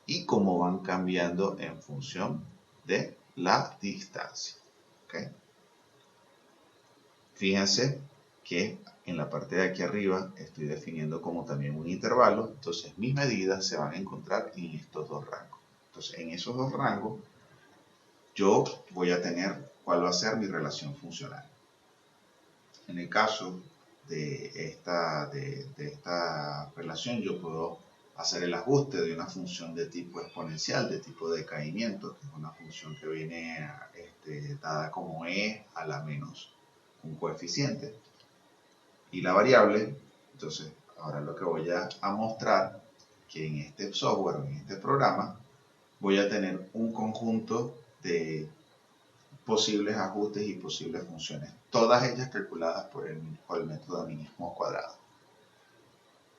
y cómo van cambiando en función de la distancia. ¿Ok? Fíjense que en la parte de aquí arriba estoy definiendo como también un intervalo, entonces mis medidas se van a encontrar en estos dos rangos. Entonces en esos dos rangos yo voy a tener cuál va a ser mi relación funcional. En el caso de esta relación yo puedo hacer el ajuste de una función de tipo exponencial, de tipo decaimiento, que es una función que viene dada como e a la menos un coeficiente. Y la variable, entonces, ahora lo que voy a mostrar, que en este software, en este programa, voy a tener un conjunto de posibles ajustes y posibles funciones, todas ellas calculadas por el método de mínimo cuadrado.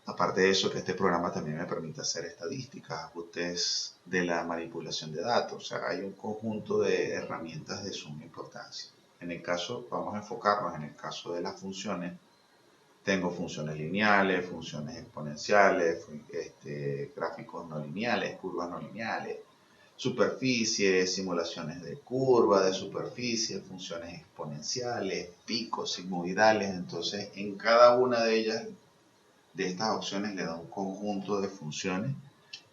Aparte de eso, que este programa también me permite hacer estadísticas, ajustes de la manipulación de datos. O sea, hay un conjunto de herramientas de suma importancia. En el caso, vamos a enfocarnos en el caso de las funciones. Tengo funciones lineales, funciones exponenciales, gráficos no lineales, curvas no lineales, superficies, simulaciones de curva, de superficie, funciones exponenciales, picos sigmoidales. Entonces, en cada una de ellas, de estas opciones, le da un conjunto de funciones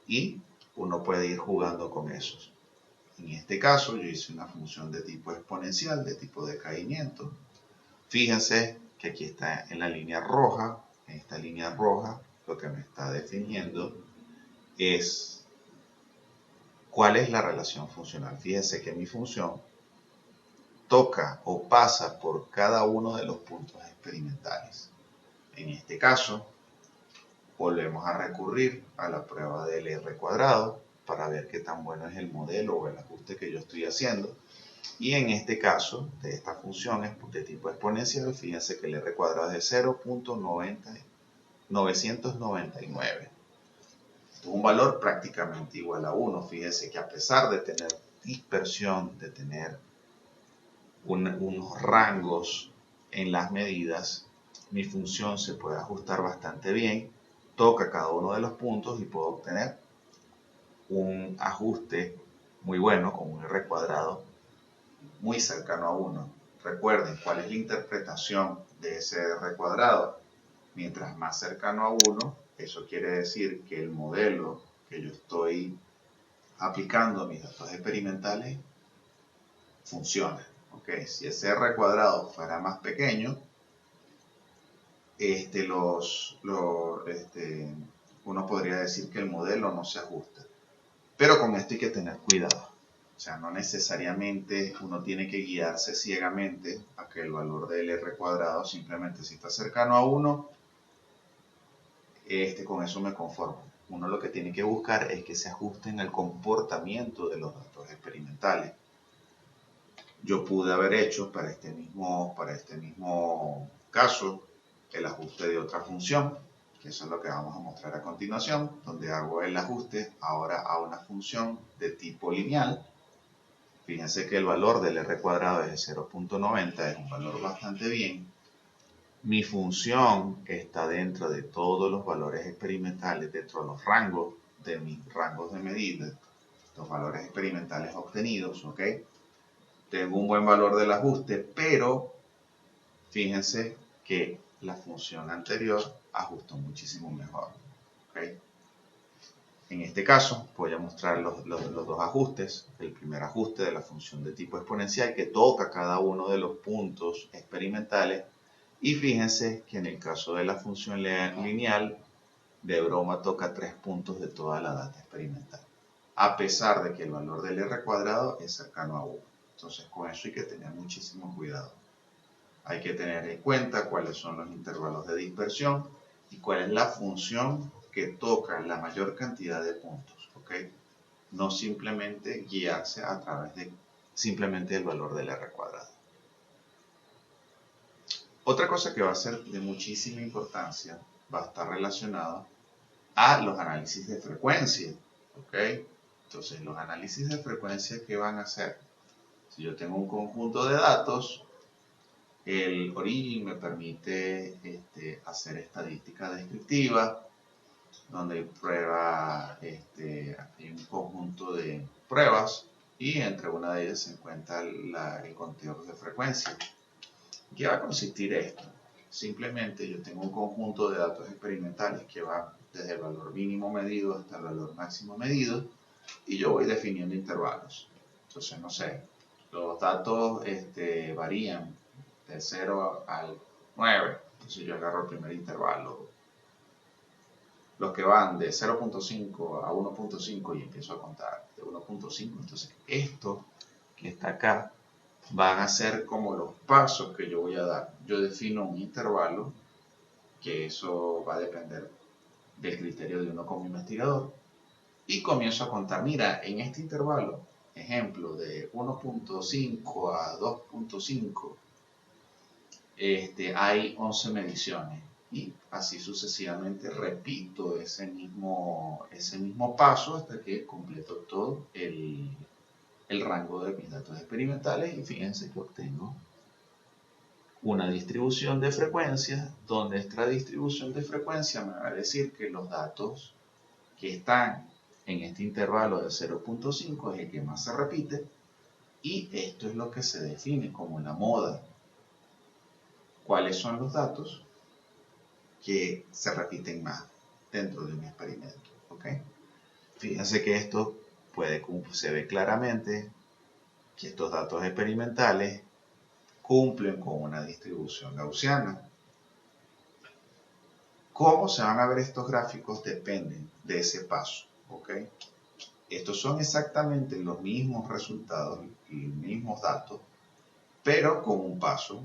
y uno puede ir jugando con esos. En este caso, yo hice una función de tipo exponencial, de tipo decaimiento. Fíjense que aquí está en la línea roja. En esta línea roja, lo que me está definiendo es cuál es la relación funcional. Fíjense que mi función toca o pasa por cada uno de los puntos experimentales. En este caso, volvemos a recurrir a la prueba del R cuadrado para ver qué tan bueno es el modelo o el ajuste que yo estoy haciendo. Y en este caso, de esta función de tipo exponencial, fíjense que el R cuadrado es de 0.999. Un valor prácticamente igual a 1. Fíjense que a pesar de tener dispersión, de tener unos rangos en las medidas, mi función se puede ajustar bastante bien, toca cada uno de los puntos y puedo obtener un ajuste muy bueno con un R cuadrado muy cercano a 1. Recuerden cuál es la interpretación de ese R cuadrado. Mientras más cercano a 1, eso quiere decir que el modelo que yo estoy aplicando a mis datos experimentales funciona. ¿Okay? Si ese R cuadrado fuera más pequeño, uno podría decir que el modelo no se ajusta. Pero con esto hay que tener cuidado. O sea, no necesariamente uno tiene que guiarse ciegamente a que el valor del R cuadrado, simplemente si está cercano a 1, con eso me conformo. Uno lo que tiene que buscar es que se ajusten al comportamiento de los datos experimentales. Yo pude haber hecho para este mismo caso el ajuste de otra función, que eso es lo que vamos a mostrar a continuación, donde hago el ajuste ahora a una función de tipo lineal. Fíjense que el valor del R cuadrado es de 0.90, es un valor bastante bien. Mi función está dentro de todos los valores experimentales, dentro de los rangos de mis rangos de medida, los valores experimentales obtenidos, ¿ok? Tengo un buen valor del ajuste, pero fíjense que la función anterior ajustó muchísimo mejor, ¿ok? En este caso voy a mostrar los dos ajustes. El primer ajuste de la función de tipo exponencial que toca cada uno de los puntos experimentales. Y fíjense que en el caso de la función lineal, de broma toca 3 puntos de toda la data experimental, a pesar de que el valor del R cuadrado es cercano a 1. Entonces con eso hay que tener muchísimo cuidado. Hay que tener en cuenta cuáles son los intervalos de dispersión y cuál es la función que toca la mayor cantidad de puntos, ¿ok? No simplemente guiarse a través de simplemente el valor del R cuadrado. Otra cosa que va a ser de muchísima importancia va a estar relacionada a los análisis de frecuencia, ¿ok? Entonces, los análisis de frecuencia, ¿qué van a hacer? Si yo tengo un conjunto de datos, el Origin me permite hacer estadística descriptiva, donde hay hay un conjunto de pruebas y entre una de ellas se encuentra el conteo de frecuencia. ¿Qué va a consistir esto? Simplemente yo tengo un conjunto de datos experimentales que van desde el valor mínimo medido hasta el valor máximo medido y yo voy definiendo intervalos. Entonces, no sé, los datos varían de 0 al 9, entonces yo agarro el primer intervalo. los que van de 0.5 a 1.5 y empiezo a contar de 1.5, entonces esto que está acá van a ser como los pasos que yo voy a dar. Yo defino un intervalo, que eso va a depender del criterio de uno como investigador, y comienzo a contar, mira, en este intervalo, ejemplo, de 1.5 a 2.5, hay 11 mediciones. Y así sucesivamente repito ese mismo paso hasta que completo todo el rango de mis datos experimentales. Y fíjense que obtengo una distribución de frecuencias, donde esta distribución de frecuencia me va a decir que los datos que están en este intervalo de 0.5 es el que más se repite, y esto es lo que se define como la moda. ¿Cuáles son los datos que se repiten más dentro de un experimento? ¿Okay? Fíjense que esto se ve claramente que estos datos experimentales cumplen con una distribución gaussiana. ¿Cómo se van a ver estos gráficos? Dependen de ese paso. ¿Okay? Estos son exactamente los mismos resultados y los mismos datos, pero con un paso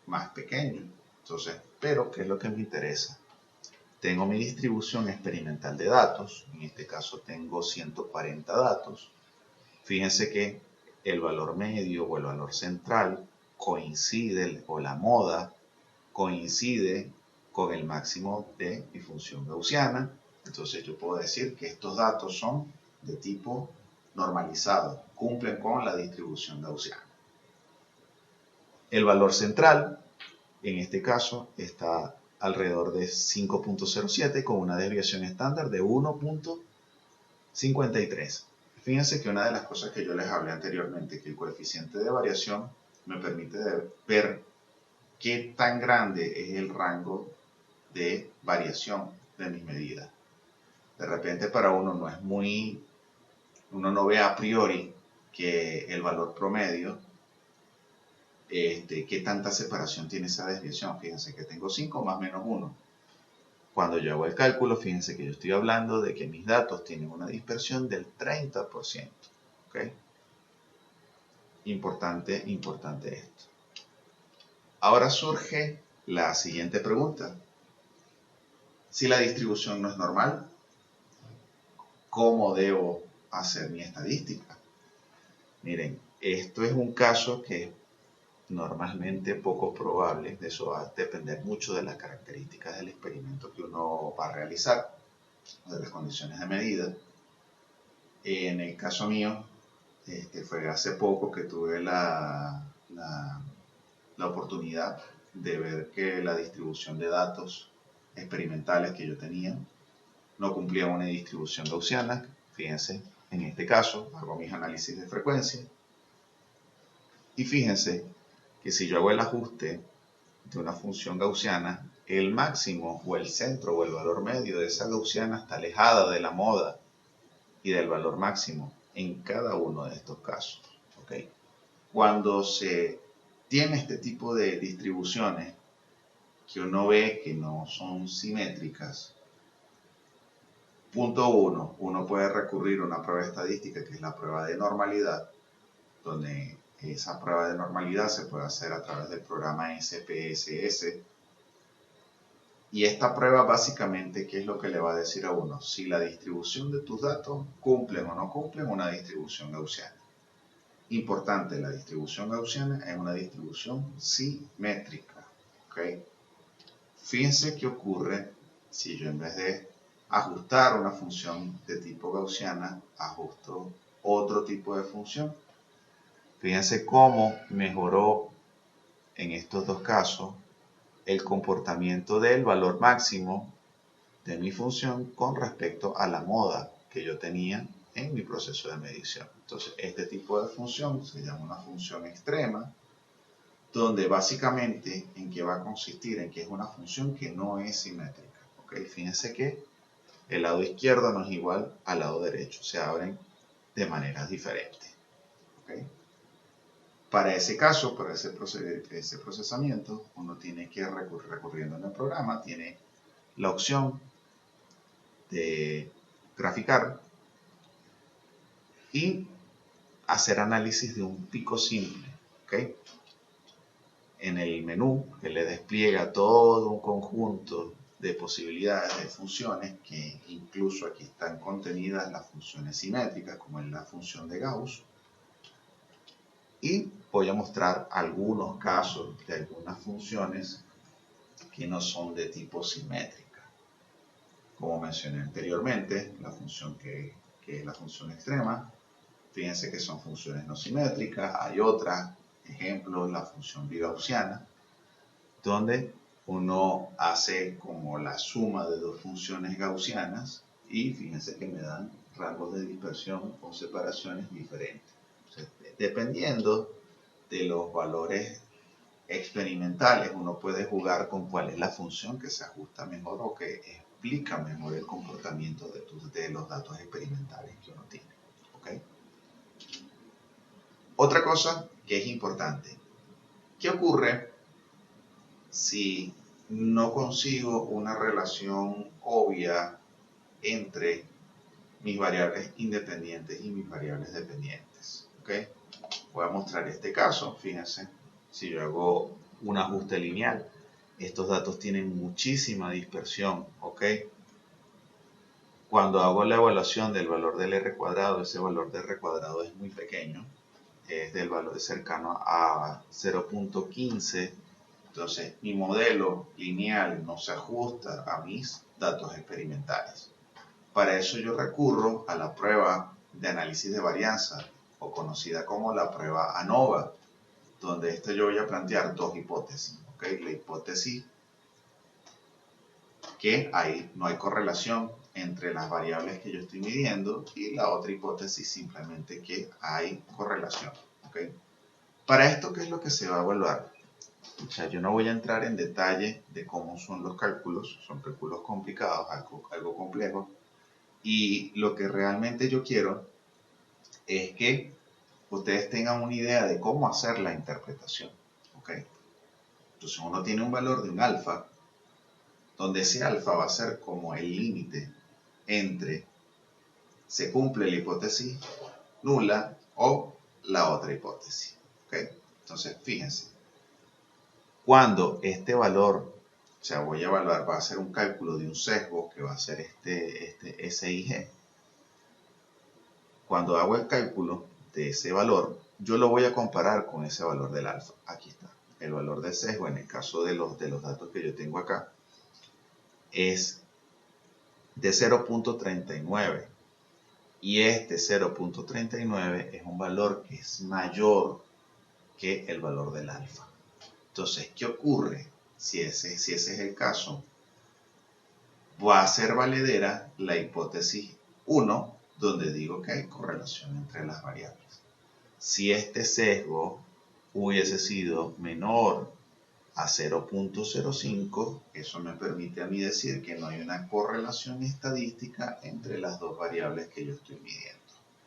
más pequeño. Entonces, pero ¿qué es lo que me interesa? Tengo mi distribución experimental de datos, en este caso tengo 140 datos. Fíjense que el valor medio o el valor central coincide, o la moda coincide con el máximo de mi función gaussiana. Entonces yo puedo decir que estos datos son de tipo normalizado, cumplen con la distribución gaussiana. El valor central, en este caso, está alrededor de 5.07 con una desviación estándar de 1.53. Fíjense que una de las cosas que yo les hablé anteriormente, que el coeficiente de variación me permite ver qué tan grande es el rango de variación de mis medidas. De repente para uno no ve a priori que el valor promedio, qué tanta separación tiene esa desviación. Fíjense que tengo 5 más menos 1. Cuando yo hago el cálculo, fíjense que yo estoy hablando de que mis datos tienen una dispersión del 30%. ¿Okay? Importante esto. Ahora surge la siguiente pregunta. Si la distribución no es normal, ¿cómo debo hacer mi estadística? Miren, esto es un caso que es normalmente poco probable. De eso va a depender mucho de las características del experimento que uno va a realizar, de las condiciones de medida. En el caso mío, fue hace poco que tuve la oportunidad de ver que la distribución de datos experimentales que yo tenía no cumplía una distribución gaussiana. Fíjense, en este caso hago mis análisis de frecuencia y fíjense que si yo hago el ajuste de una función gaussiana, el máximo o el centro o el valor medio de esa gaussiana está alejada de la moda y del valor máximo en cada uno de estos casos. ¿Okay? Cuando se tiene este tipo de distribuciones que uno ve que no son simétricas, punto 1, uno puede recurrir a una prueba estadística que es la prueba de normalidad, donde esa prueba de normalidad se puede hacer a través del programa SPSS. Y esta prueba básicamente, ¿qué es lo que le va a decir a uno? Si la distribución de tus datos cumplen o no cumplen una distribución gaussiana. Importante, la distribución gaussiana es una distribución simétrica. ¿Okay? Fíjense qué ocurre si yo, en vez de ajustar una función de tipo gaussiana, ajusto otro tipo de función. Fíjense cómo mejoró en estos dos casos el comportamiento del valor máximo de mi función con respecto a la moda que yo tenía en mi proceso de medición. Entonces, este tipo de función se llama una función extrema, donde básicamente en qué va a consistir, en que es una función que no es simétrica. ¿Okay? Fíjense que el lado izquierdo no es igual al lado derecho, se abren de maneras diferentes. ¿Okay? Para ese caso, para ese procesamiento, uno tiene que recurriendo en el programa, tiene la opción de graficar y hacer análisis de un pico simple, ¿ok? En el menú que le despliega todo un conjunto de posibilidades de funciones, que incluso aquí están contenidas las funciones simétricas, como es la función de Gauss, y voy a mostrar algunos casos de algunas funciones que no son de tipo simétrica. Como mencioné anteriormente, la función que es la función extrema, fíjense que son funciones no simétricas. Hay otras, ejemplo, la función bigaussiana, donde uno hace como la suma de dos funciones gaussianas y fíjense que me dan rangos de dispersión o separaciones diferentes. Entonces, dependiendo de los valores experimentales, uno puede jugar con cuál es la función que se ajusta mejor o que explica mejor el comportamiento de los datos experimentales que uno tiene. ¿Okay? Otra cosa que es importante, ¿qué ocurre si no consigo una relación obvia entre mis variables independientes y mis variables dependientes? ¿Okay? Voy a mostrar este caso. Fíjense, si yo hago un ajuste lineal, estos datos tienen muchísima dispersión, ¿ok? Cuando hago la evaluación del valor del R cuadrado, ese valor de R cuadrado es muy pequeño, es del valor cercano a 0.15. Entonces, mi modelo lineal no se ajusta a mis datos experimentales. Para eso yo recurro a la prueba de análisis de varianza, o conocida como la prueba ANOVA, donde yo voy a plantear dos hipótesis. ¿Okay? La hipótesis que no hay correlación entre las variables que yo estoy midiendo, y la otra hipótesis simplemente que hay correlación. ¿Okay? Para esto, ¿qué es lo que se va a evaluar? O sea, yo no voy a entrar en detalle de cómo son los cálculos, son cálculos complicados, algo complejo, y lo que realmente yo quiero es que ustedes tengan una idea de cómo hacer la interpretación. ¿Okay? Entonces uno tiene un valor de un alfa, donde ese alfa va a ser como el límite entre se cumple la hipótesis nula o la otra hipótesis. ¿Okay? Entonces fíjense, cuando este valor, o sea, voy a evaluar, va a hacer un cálculo de un sesgo que va a ser este SIG. Cuando hago el cálculo de ese valor, yo lo voy a comparar con ese valor del alfa. Aquí está. El valor del sesgo, en el caso de los datos que yo tengo acá, es de 0.39. Y este 0.39 es un valor que es mayor que el valor del alfa. Entonces, ¿qué ocurre? Si ese es el caso, va a ser valedera la hipótesis 1, donde digo que hay correlación entre las variables. Si este sesgo hubiese sido menor a 0.05, eso me permite a mí decir que no hay una correlación estadística entre las dos variables que yo estoy midiendo.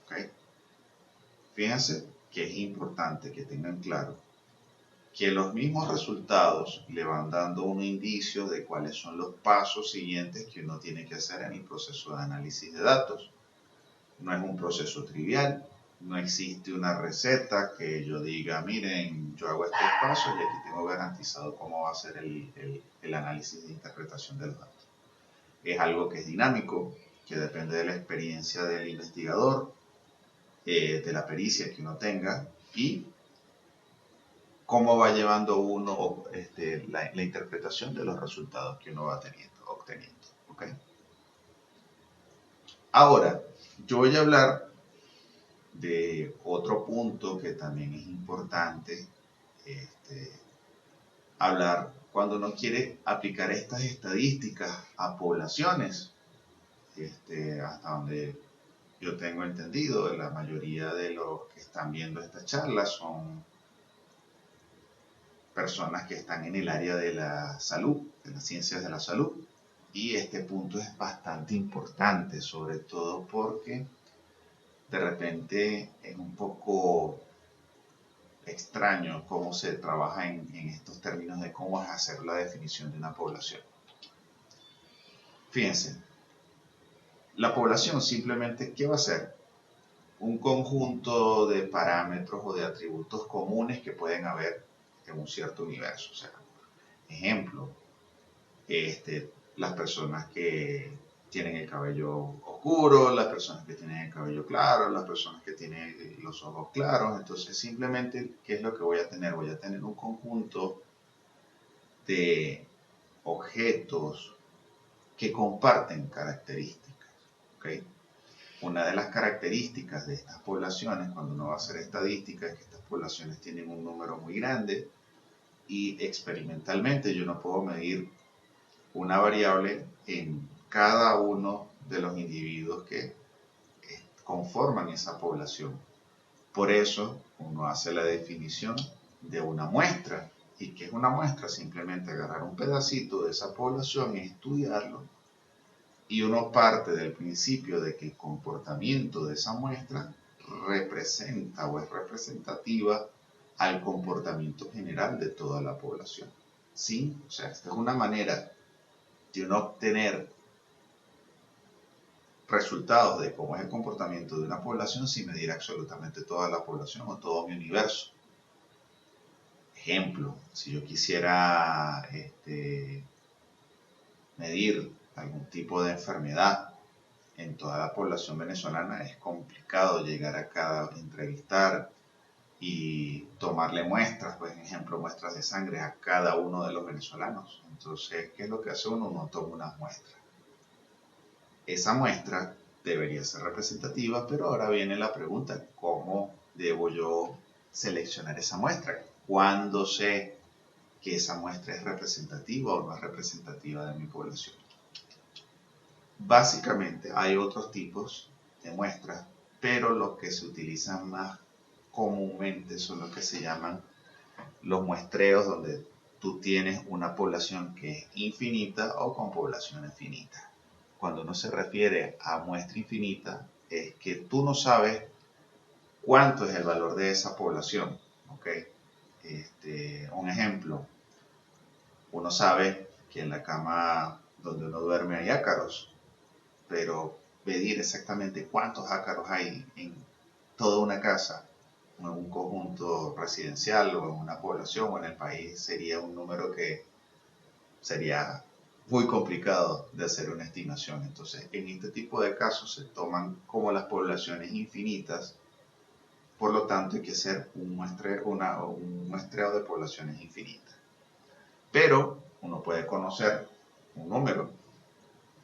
¿Okay? Fíjense que es importante que tengan claro que los mismos resultados le van dando un indicio de cuáles son los pasos siguientes que uno tiene que hacer en el proceso de análisis de datos. No es un proceso trivial, no existe una receta que yo diga, miren, yo hago estos pasos y aquí tengo garantizado cómo va a ser el análisis de interpretación de los datos. Es algo que es dinámico, que depende de la experiencia del investigador, de la pericia que uno tenga y cómo va llevando uno la interpretación de los resultados que uno va obteniendo. ¿Okay? Ahora, yo voy a hablar de otro punto que también es importante hablar cuando uno quiere aplicar estas estadísticas a poblaciones. Hasta donde yo tengo entendido, la mayoría de los que están viendo esta charla son personas que están en el área de la salud, de las ciencias de la salud. Y este punto es bastante importante, sobre todo porque de repente es un poco extraño cómo se trabaja en estos términos de cómo es hacer la definición de una población. Fíjense, La población simplemente, ¿qué va a hacer? Un conjunto de parámetros o de atributos comunes que pueden haber en un cierto universo. O sea, ejemplo, las personas que tienen el cabello oscuro, las personas que tienen el cabello claro, las personas que tienen los ojos claros. Entonces, simplemente, ¿qué es lo que voy a tener? Voy a tener un conjunto de objetos que comparten características. ¿Okay? Una de las características de estas poblaciones, cuando uno va a hacer estadística, es que estas poblaciones tienen un número muy grande y experimentalmente yo no puedo medir una variable en cada uno de los individuos que conforman esa población. Por eso uno hace la definición de una muestra. ¿Y qué es una muestra? Simplemente agarrar un pedacito de esa población y estudiarlo. Y uno parte del principio de que el comportamiento de esa muestra representa o es representativa al comportamiento general de toda la población. ¿Sí? O sea, esta es una manera de uno obtener resultados de cómo es el comportamiento de una población sin medir absolutamente toda la población o todo mi universo. Ejemplo, si yo quisiera medir algún tipo de enfermedad en toda la población venezolana, es complicado llegar a cada entrevistar y tomarle muestras, por ejemplo, muestras de sangre a cada uno de los venezolanos. Entonces, ¿qué es lo que hace uno? Uno toma una muestra. Esa muestra debería ser representativa, pero ahora viene la pregunta, ¿cómo debo yo seleccionar esa muestra? ¿Cuándo sé que esa muestra es representativa o no es representativa de mi población? Básicamente hay otros tipos de muestras, pero los que se utilizan más comúnmente son los que se llaman los muestreos, donde tú tienes una población que es infinita o con poblaciones finitas. Cuando uno se refiere a muestra infinita, es que tú no sabes cuánto es el valor de esa población. ¿Okay? Un ejemplo, uno sabe que en la cama donde uno duerme hay ácaros, pero medir exactamente cuántos ácaros hay en toda una casa, en un conjunto residencial o en una población o en el país, sería un número que sería muy complicado de hacer una estimación. Entonces, en este tipo de casos se toman como las poblaciones infinitas, por lo tanto hay que hacer un muestreo de poblaciones infinitas. Pero uno puede conocer un número.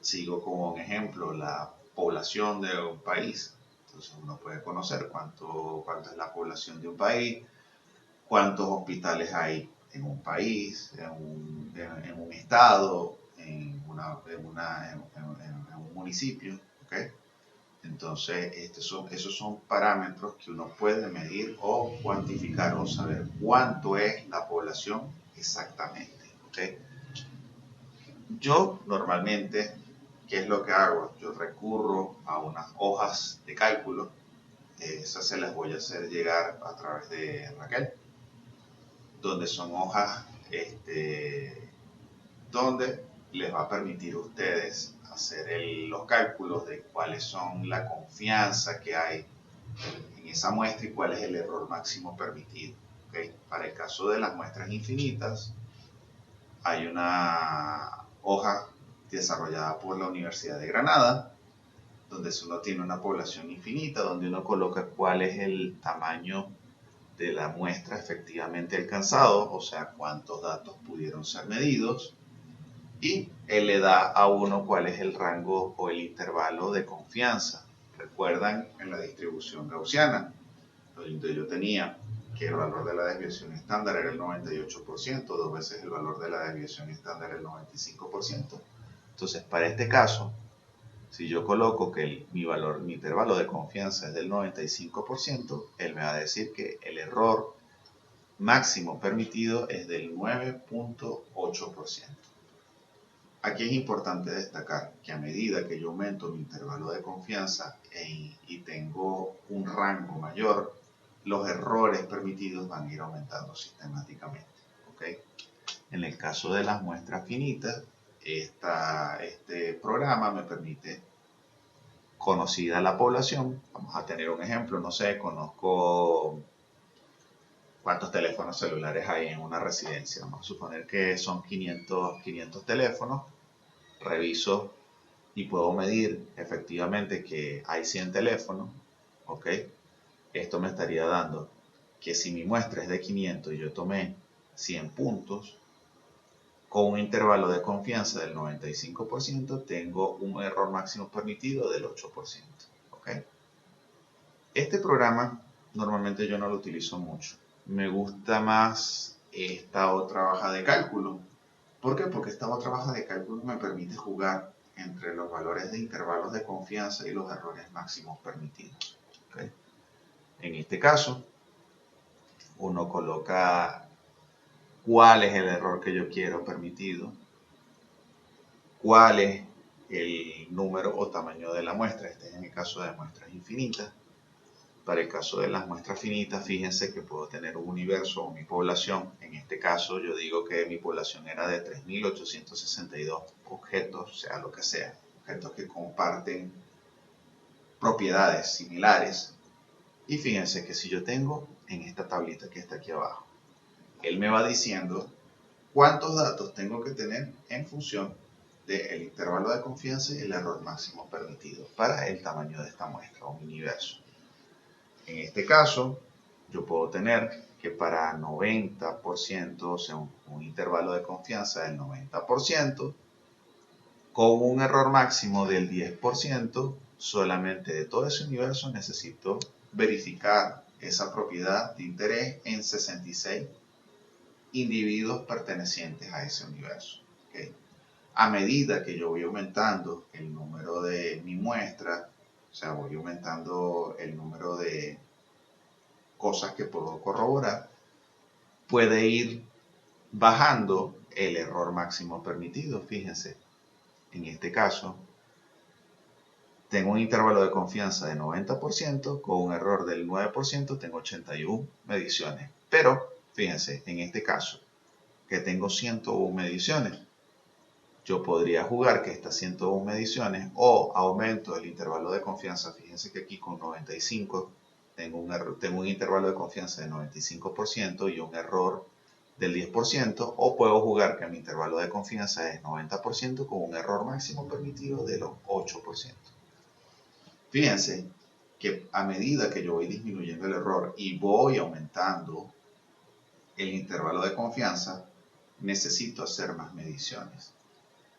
Sigo como un ejemplo la población de un país. Entonces uno puede conocer cuánto es la población de un país, cuántos hospitales hay en un país, en un estado, en un municipio. ¿Okay? Entonces, esos son parámetros que uno puede medir o cuantificar o saber cuánto es la población exactamente. ¿Okay? Yo normalmente, ¿qué es lo que hago? Yo recurro a unas hojas de cálculo. Esas se las voy a hacer llegar a través de Raquel, donde son hojas donde les va a permitir a ustedes hacer los cálculos de cuáles son la confianza que hay en esa muestra y cuál es el error máximo permitido. ¿Okay? Para el caso de las muestras infinitas, hay una hoja desarrollada por la Universidad de Granada, donde uno tiene una población infinita, donde uno coloca cuál es el tamaño de la muestra efectivamente alcanzado, o sea, cuántos datos pudieron ser medidos, y él le da a uno cuál es el rango o el intervalo de confianza. Recuerdan en la distribución gaussiana, donde yo tenía que el valor de la desviación estándar era el 98%, dos veces el valor de la desviación estándar el 95%. Entonces, para este caso, si yo coloco que mi intervalo de confianza es del 95%, él me va a decir que el error máximo permitido es del 9.8%. Aquí es importante destacar que a medida que yo aumento mi intervalo de confianza y tengo un rango mayor, los errores permitidos van a ir aumentando sistemáticamente. ¿Okay? En el caso de las muestras finitas, este programa me permite conocida la población. Vamos a tener un ejemplo, no sé, conozco cuántos teléfonos celulares hay en una residencia. Vamos a suponer que son 500 teléfonos. Reviso y puedo medir efectivamente que hay 100 teléfonos, ¿ok? Esto me estaría dando que si mi muestra es de 500 y yo tomé 100 puntos, con un intervalo de confianza del 95%, tengo un error máximo permitido del 8%, ¿ok? Este programa normalmente yo no lo utilizo mucho. Me gusta más esta otra hoja de cálculo. ¿Por qué? Porque esta otra hoja de cálculo me permite jugar entre los valores de intervalos de confianza y los errores máximos permitidos. ¿Okay? En este caso, uno coloca cuál es el error que yo quiero permitido, cuál es el número o tamaño de la muestra. Este es en el caso de muestras infinitas. Para el caso de las muestras finitas, fíjense que puedo tener un universo o mi población. En este caso, yo digo que mi población era de 3.862 objetos, sea lo que sea, objetos que comparten propiedades similares. Y fíjense que si yo tengo en esta tablita que está aquí abajo, él me va diciendo cuántos datos tengo que tener en función del intervalo de confianza y el error máximo permitido para el tamaño de esta muestra o mi universo. En este caso, yo puedo tener que para 90%, o sea, un intervalo de confianza del 90%, con un error máximo del 10%, solamente de todo ese universo necesito verificar esa propiedad de interés en 66 individuos pertenecientes a ese universo. ¿Okay? A medida que yo voy aumentando el número de mi muestra, o sea, voy aumentando el número de cosas que puedo corroborar, puede ir bajando el error máximo permitido. Fíjense, en este caso, tengo un intervalo de confianza de 90%, con un error del 9%, tengo 81 mediciones. Pero, fíjense, en este caso, que tengo 101 mediciones, yo podría jugar que estas 101 mediciones o aumento el intervalo de confianza. Fíjense que aquí con 95 tengo un intervalo de confianza de 95% y un error del 10%, o puedo jugar que mi intervalo de confianza es 90% con un error máximo permitido de los 8%. Fíjense que a medida que yo voy disminuyendo el error y voy aumentando el intervalo de confianza, necesito hacer más mediciones.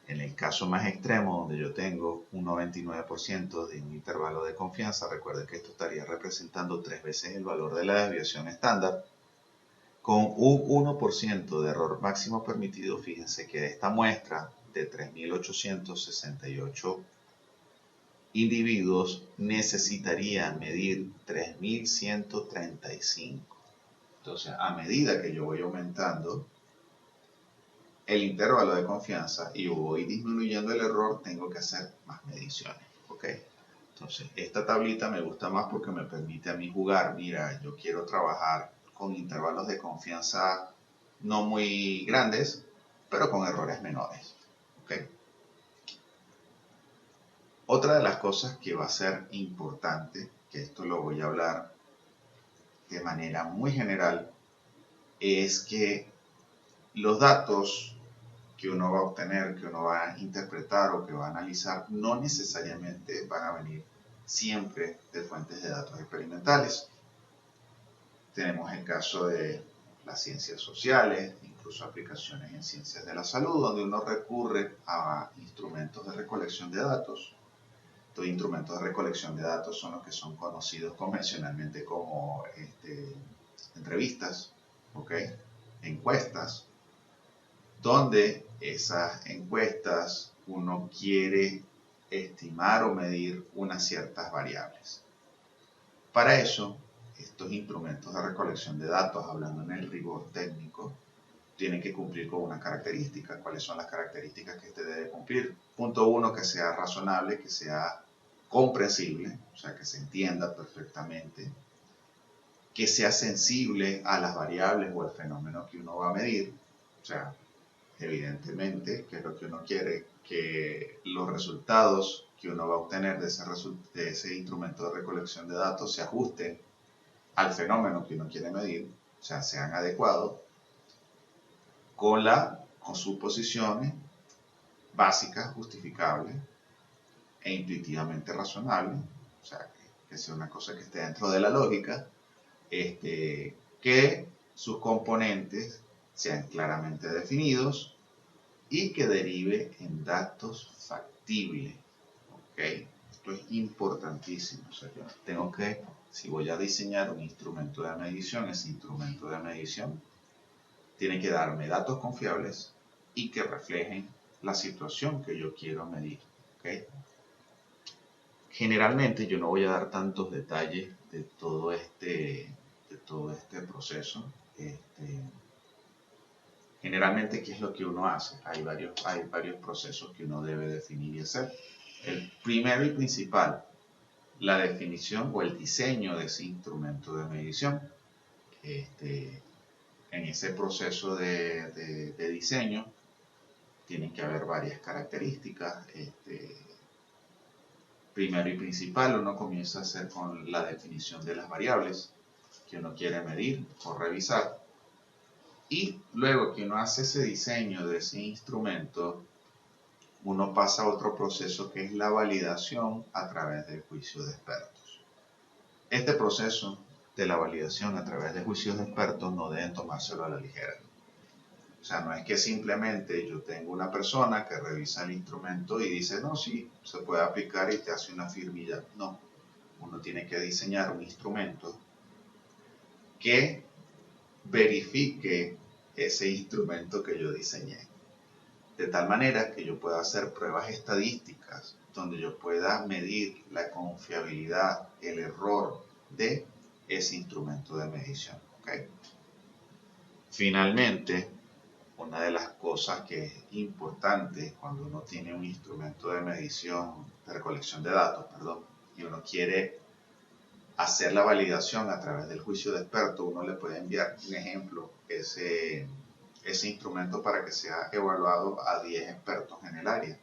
En el caso más extremo, donde yo tengo un 99% de un intervalo de confianza, recuerden que esto estaría representando 3 veces el valor de la desviación estándar, con un 1% de error máximo permitido. Fíjense que de esta muestra de 3.868 individuos necesitaría medir 3.135. Entonces, a medida que yo voy aumentando el intervalo de confianza y voy disminuyendo el error, tengo que hacer más mediciones. ¿Ok? Entonces, esta tablita me gusta más porque me permite a mí jugar. Mira, yo quiero trabajar con intervalos de confianza no muy grandes, pero con errores menores. ¿Ok? Otra de las cosas que va a ser importante, que esto lo voy a hablar de manera muy general, es que los datos que uno va a obtener, que uno va a interpretar o que va a analizar, no necesariamente van a venir siempre de fuentes de datos experimentales. Tenemos el caso de las ciencias sociales, incluso aplicaciones en ciencias de la salud, donde uno recurre a instrumentos de recolección de datos. Estos instrumentos de recolección de datos son los que son conocidos convencionalmente como entrevistas, ¿okay? Encuestas, donde esas encuestas uno quiere estimar o medir unas ciertas variables. Para eso, estos instrumentos de recolección de datos, hablando en el rigor técnico, tienen que cumplir con una característica. ¿Cuáles son las características que este debe cumplir? Punto 1, que sea razonable, que sea comprensible, o sea, que se entienda perfectamente, que sea sensible a las variables o al fenómeno que uno va a medir, o sea, evidentemente, que es lo que uno quiere, que los resultados que uno va a obtener de ese instrumento de recolección de datos se ajusten al fenómeno que uno quiere medir, o sea, sean adecuados con suposiciones básicas, justificables e intuitivamente razonables, o sea, que sea una cosa que esté dentro de la lógica, que sus componentes sean claramente definidos y que derive en datos factibles. ¿Okay? Esto es importantísimo. O sea, yo tengo que, si voy a diseñar un instrumento de medición, ese instrumento de medición tiene que darme datos confiables y que reflejen la situación que yo quiero medir. ¿Okay? Generalmente yo no voy a dar tantos detalles de todo este proceso. Generalmente, ¿qué es lo que uno hace? Hay varios procesos que uno debe definir y hacer. El primero y principal, la definición o el diseño de ese instrumento de medición. En ese proceso de diseño tienen que haber varias características. Primero y principal, uno comienza a hacer con la definición de las variables que uno quiere medir o revisar. Y luego que uno hace ese diseño de ese instrumento, uno pasa a otro proceso que es la validación a través del juicio de expertos. Este proceso de la validación a través de juicios de expertos no deben tomárselo a la ligera. O sea, no es que simplemente yo tengo una persona que revisa el instrumento y dice, no, sí, se puede aplicar y te hace una firmilla. No, uno tiene que diseñar un instrumento que verifique ese instrumento que yo diseñé. De tal manera que yo pueda hacer pruebas estadísticas donde yo pueda medir la confiabilidad, el error de ese instrumento de medición. ¿Okay? Finalmente, una de las cosas que es importante cuando uno tiene un instrumento de medición, de recolección de datos, y uno quiere hacer la validación a través del juicio de experto, uno le puede enviar un ejemplo, ese instrumento para que sea evaluado a 10 expertos en el área.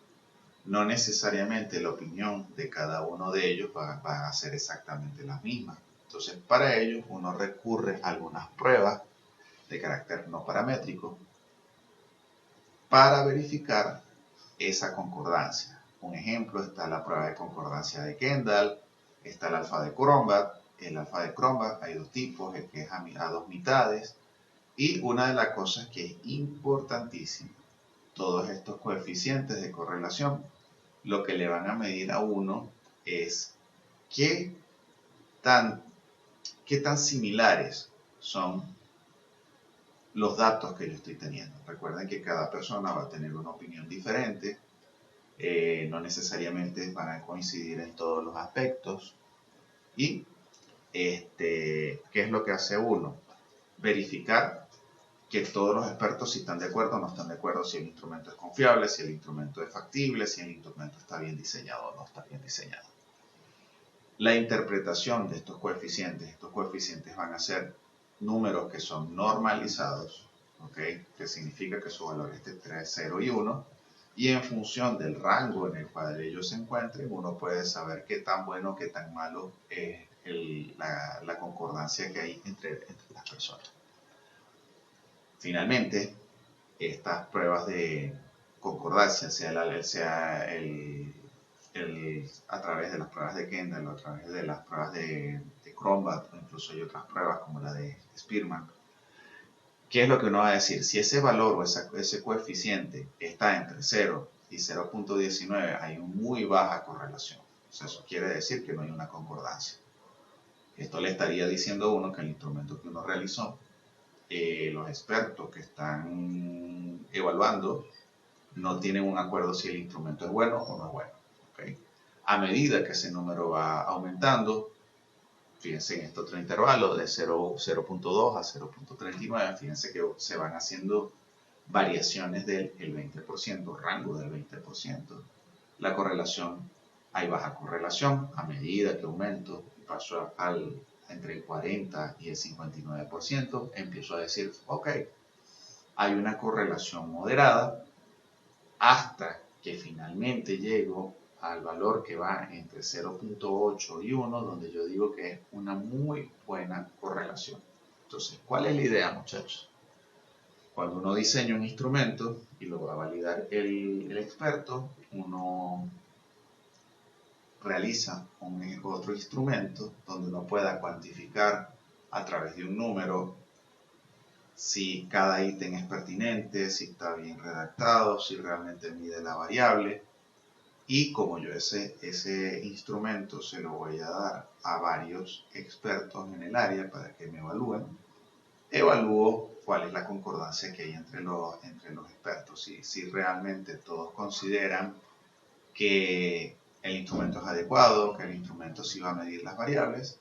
No necesariamente la opinión de cada uno de ellos va a ser exactamente la misma. Entonces, para ello, uno recurre a algunas pruebas de carácter no paramétrico para verificar esa concordancia. Un ejemplo está la prueba de concordancia de Kendall, está el alfa de Cronbach. El alfa de Cronbach hay dos tipos, el que es a dos mitades. Y una de las cosas que es importantísima, todos estos coeficientes de correlación, lo que le van a medir a uno es qué tan similares son los datos que yo estoy teniendo. Recuerden que cada persona va a tener una opinión diferente, no necesariamente van a coincidir en todos los aspectos. Y ¿qué es lo que hace uno? Verificar que todos los expertos si están de acuerdo o no están de acuerdo, si el instrumento es confiable, si el instrumento es factible, si el instrumento está bien diseñado o no está bien diseñado. La interpretación de estos coeficientes van a ser números que son normalizados, ¿okay? Que significa que su valor es entre 0 y 1, y en función del rango en el cual ellos se encuentren, uno puede saber qué tan bueno, qué tan malo es la concordancia que hay entre las personas. Finalmente, estas pruebas de concordancia, a través de las pruebas de Kendall o a través de las pruebas de Cronbach, o incluso hay otras pruebas como la de Spearman, ¿qué es lo que uno va a decir? Si ese valor o ese coeficiente está entre 0 y 0.19, hay una muy baja correlación. O sea, eso quiere decir que no hay una concordancia. Esto le estaría diciendo a uno que el instrumento que uno realizó, los expertos que están evaluando no tienen un acuerdo si el instrumento es bueno o no es bueno. ¿Okay? A medida que ese número va aumentando, fíjense en este otro intervalo de 0.2 a 0.39, fíjense que se van haciendo variaciones del 20%, rango del 20%. La correlación, hay baja correlación a medida que aumento y paso entre el 40 y el 59%, empiezo a decir, ok, hay una correlación moderada hasta que finalmente llego al valor que va entre 0.8 y 1, donde yo digo que es una muy buena correlación. Entonces, ¿cuál es la idea, muchachos? Cuando uno diseña un instrumento y lo va a validar el experto, uno realiza otro instrumento donde uno pueda cuantificar a través de un número si cada ítem es pertinente, si está bien redactado, si realmente mide la variable. Y como yo ese instrumento se lo voy a dar a varios expertos en el área para que me evalúen, evalúo cuál es la concordancia que hay entre los expertos. Si realmente todos consideran que el instrumento es adecuado, que el instrumento sí va a medir las variables,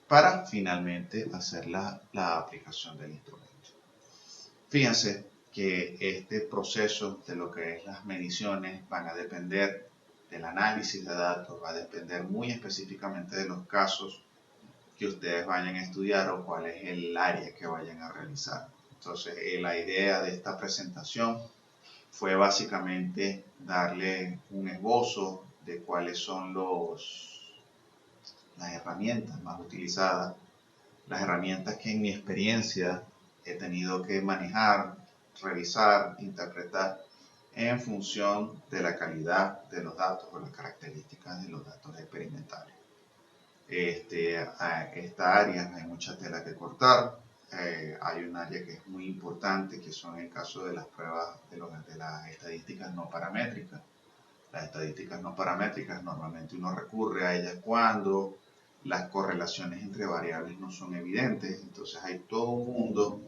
para finalmente hacer la aplicación del instrumento. Fíjense que este proceso de lo que es las mediciones van a depender del análisis de datos, va a depender muy específicamente de los casos que ustedes vayan a estudiar o cuál es el área que vayan a realizar. Entonces, la idea de esta presentación fue básicamente darle un esbozo de cuáles son las herramientas más utilizadas, las herramientas que en mi experiencia he tenido que manejar, revisar, interpretar en función de la calidad de los datos o las características de los datos experimentales. Esta área hay mucha tela que cortar. Hay un área que es muy importante, que son el caso de las pruebas de las estadísticas no paramétricas. Las estadísticas no paramétricas normalmente uno recurre a ellas cuando las correlaciones entre variables no son evidentes. Entonces hay todo un mundo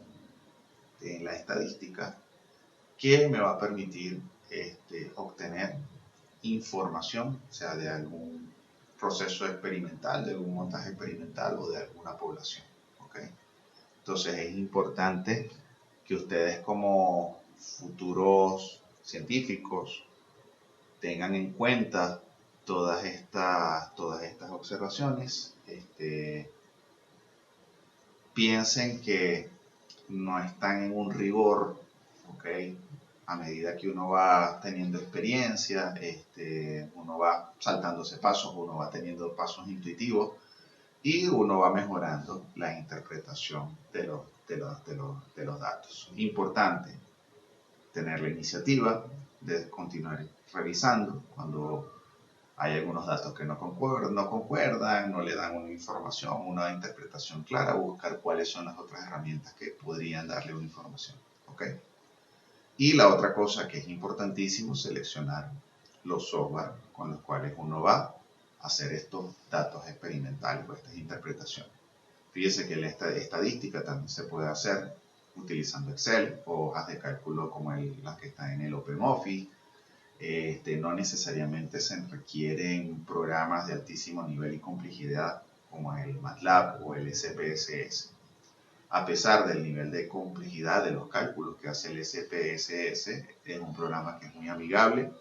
en la estadística que me va a permitir obtener información, sea de algún proceso experimental, de algún montaje experimental o de alguna población. ¿Okay? Entonces es importante que ustedes como futuros científicos tengan en cuenta todas estas observaciones. Piensen que no están en un rigor, ¿okay? A medida que uno va teniendo experiencia, uno va saltándose pasos, uno va teniendo pasos intuitivos y uno va mejorando la interpretación de los datos. Importante tener la iniciativa de continuar revisando cuando hay algunos datos que no concuerdan, no le dan una información, una interpretación clara, buscar cuáles son las otras herramientas que podrían darle una información. ¿Okay? Y la otra cosa que es importantísimo, seleccionar los software con los cuales uno va a hacer estos datos experimentales o estas interpretaciones. Fíjese que la estadística también se puede hacer utilizando Excel o hojas de cálculo como las que están en el OpenOffice. No necesariamente se requieren programas de altísimo nivel y complejidad como el MATLAB o el SPSS. A pesar del nivel de complejidad de los cálculos que hace el SPSS, es un programa que es muy amigable,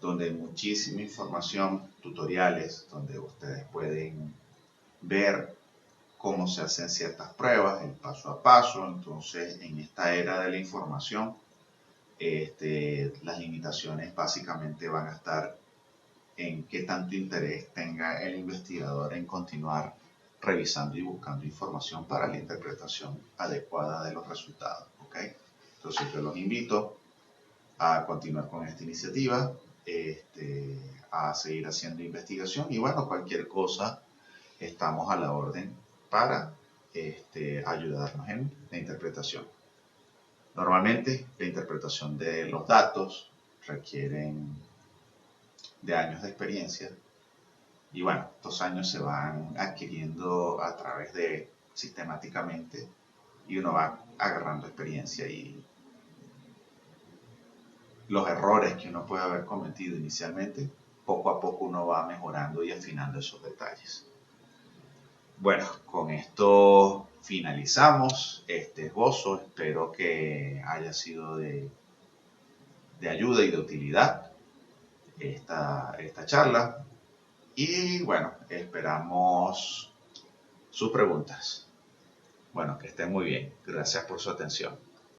donde hay muchísima información, tutoriales, donde ustedes pueden ver cómo se hacen ciertas pruebas, el paso a paso. Entonces, en esta era de la información, las limitaciones básicamente van a estar en qué tanto interés tenga el investigador en continuar revisando y buscando información para la interpretación adecuada de los resultados. ¿Okay? Entonces yo los invito a continuar con esta iniciativa, a seguir haciendo investigación y bueno, cualquier cosa estamos a la orden para ayudarnos en la interpretación. Normalmente la interpretación de los datos requieren de años de experiencia y bueno, estos años se van adquiriendo a través de sistemáticamente y uno va agarrando experiencia y los errores que uno puede haber cometido inicialmente, poco a poco uno va mejorando y afinando esos detalles. Bueno, con esto finalizamos este esbozo. Espero que haya sido de ayuda y de utilidad esta charla. Y bueno, esperamos sus preguntas. Bueno, que estén muy bien. Gracias por su atención.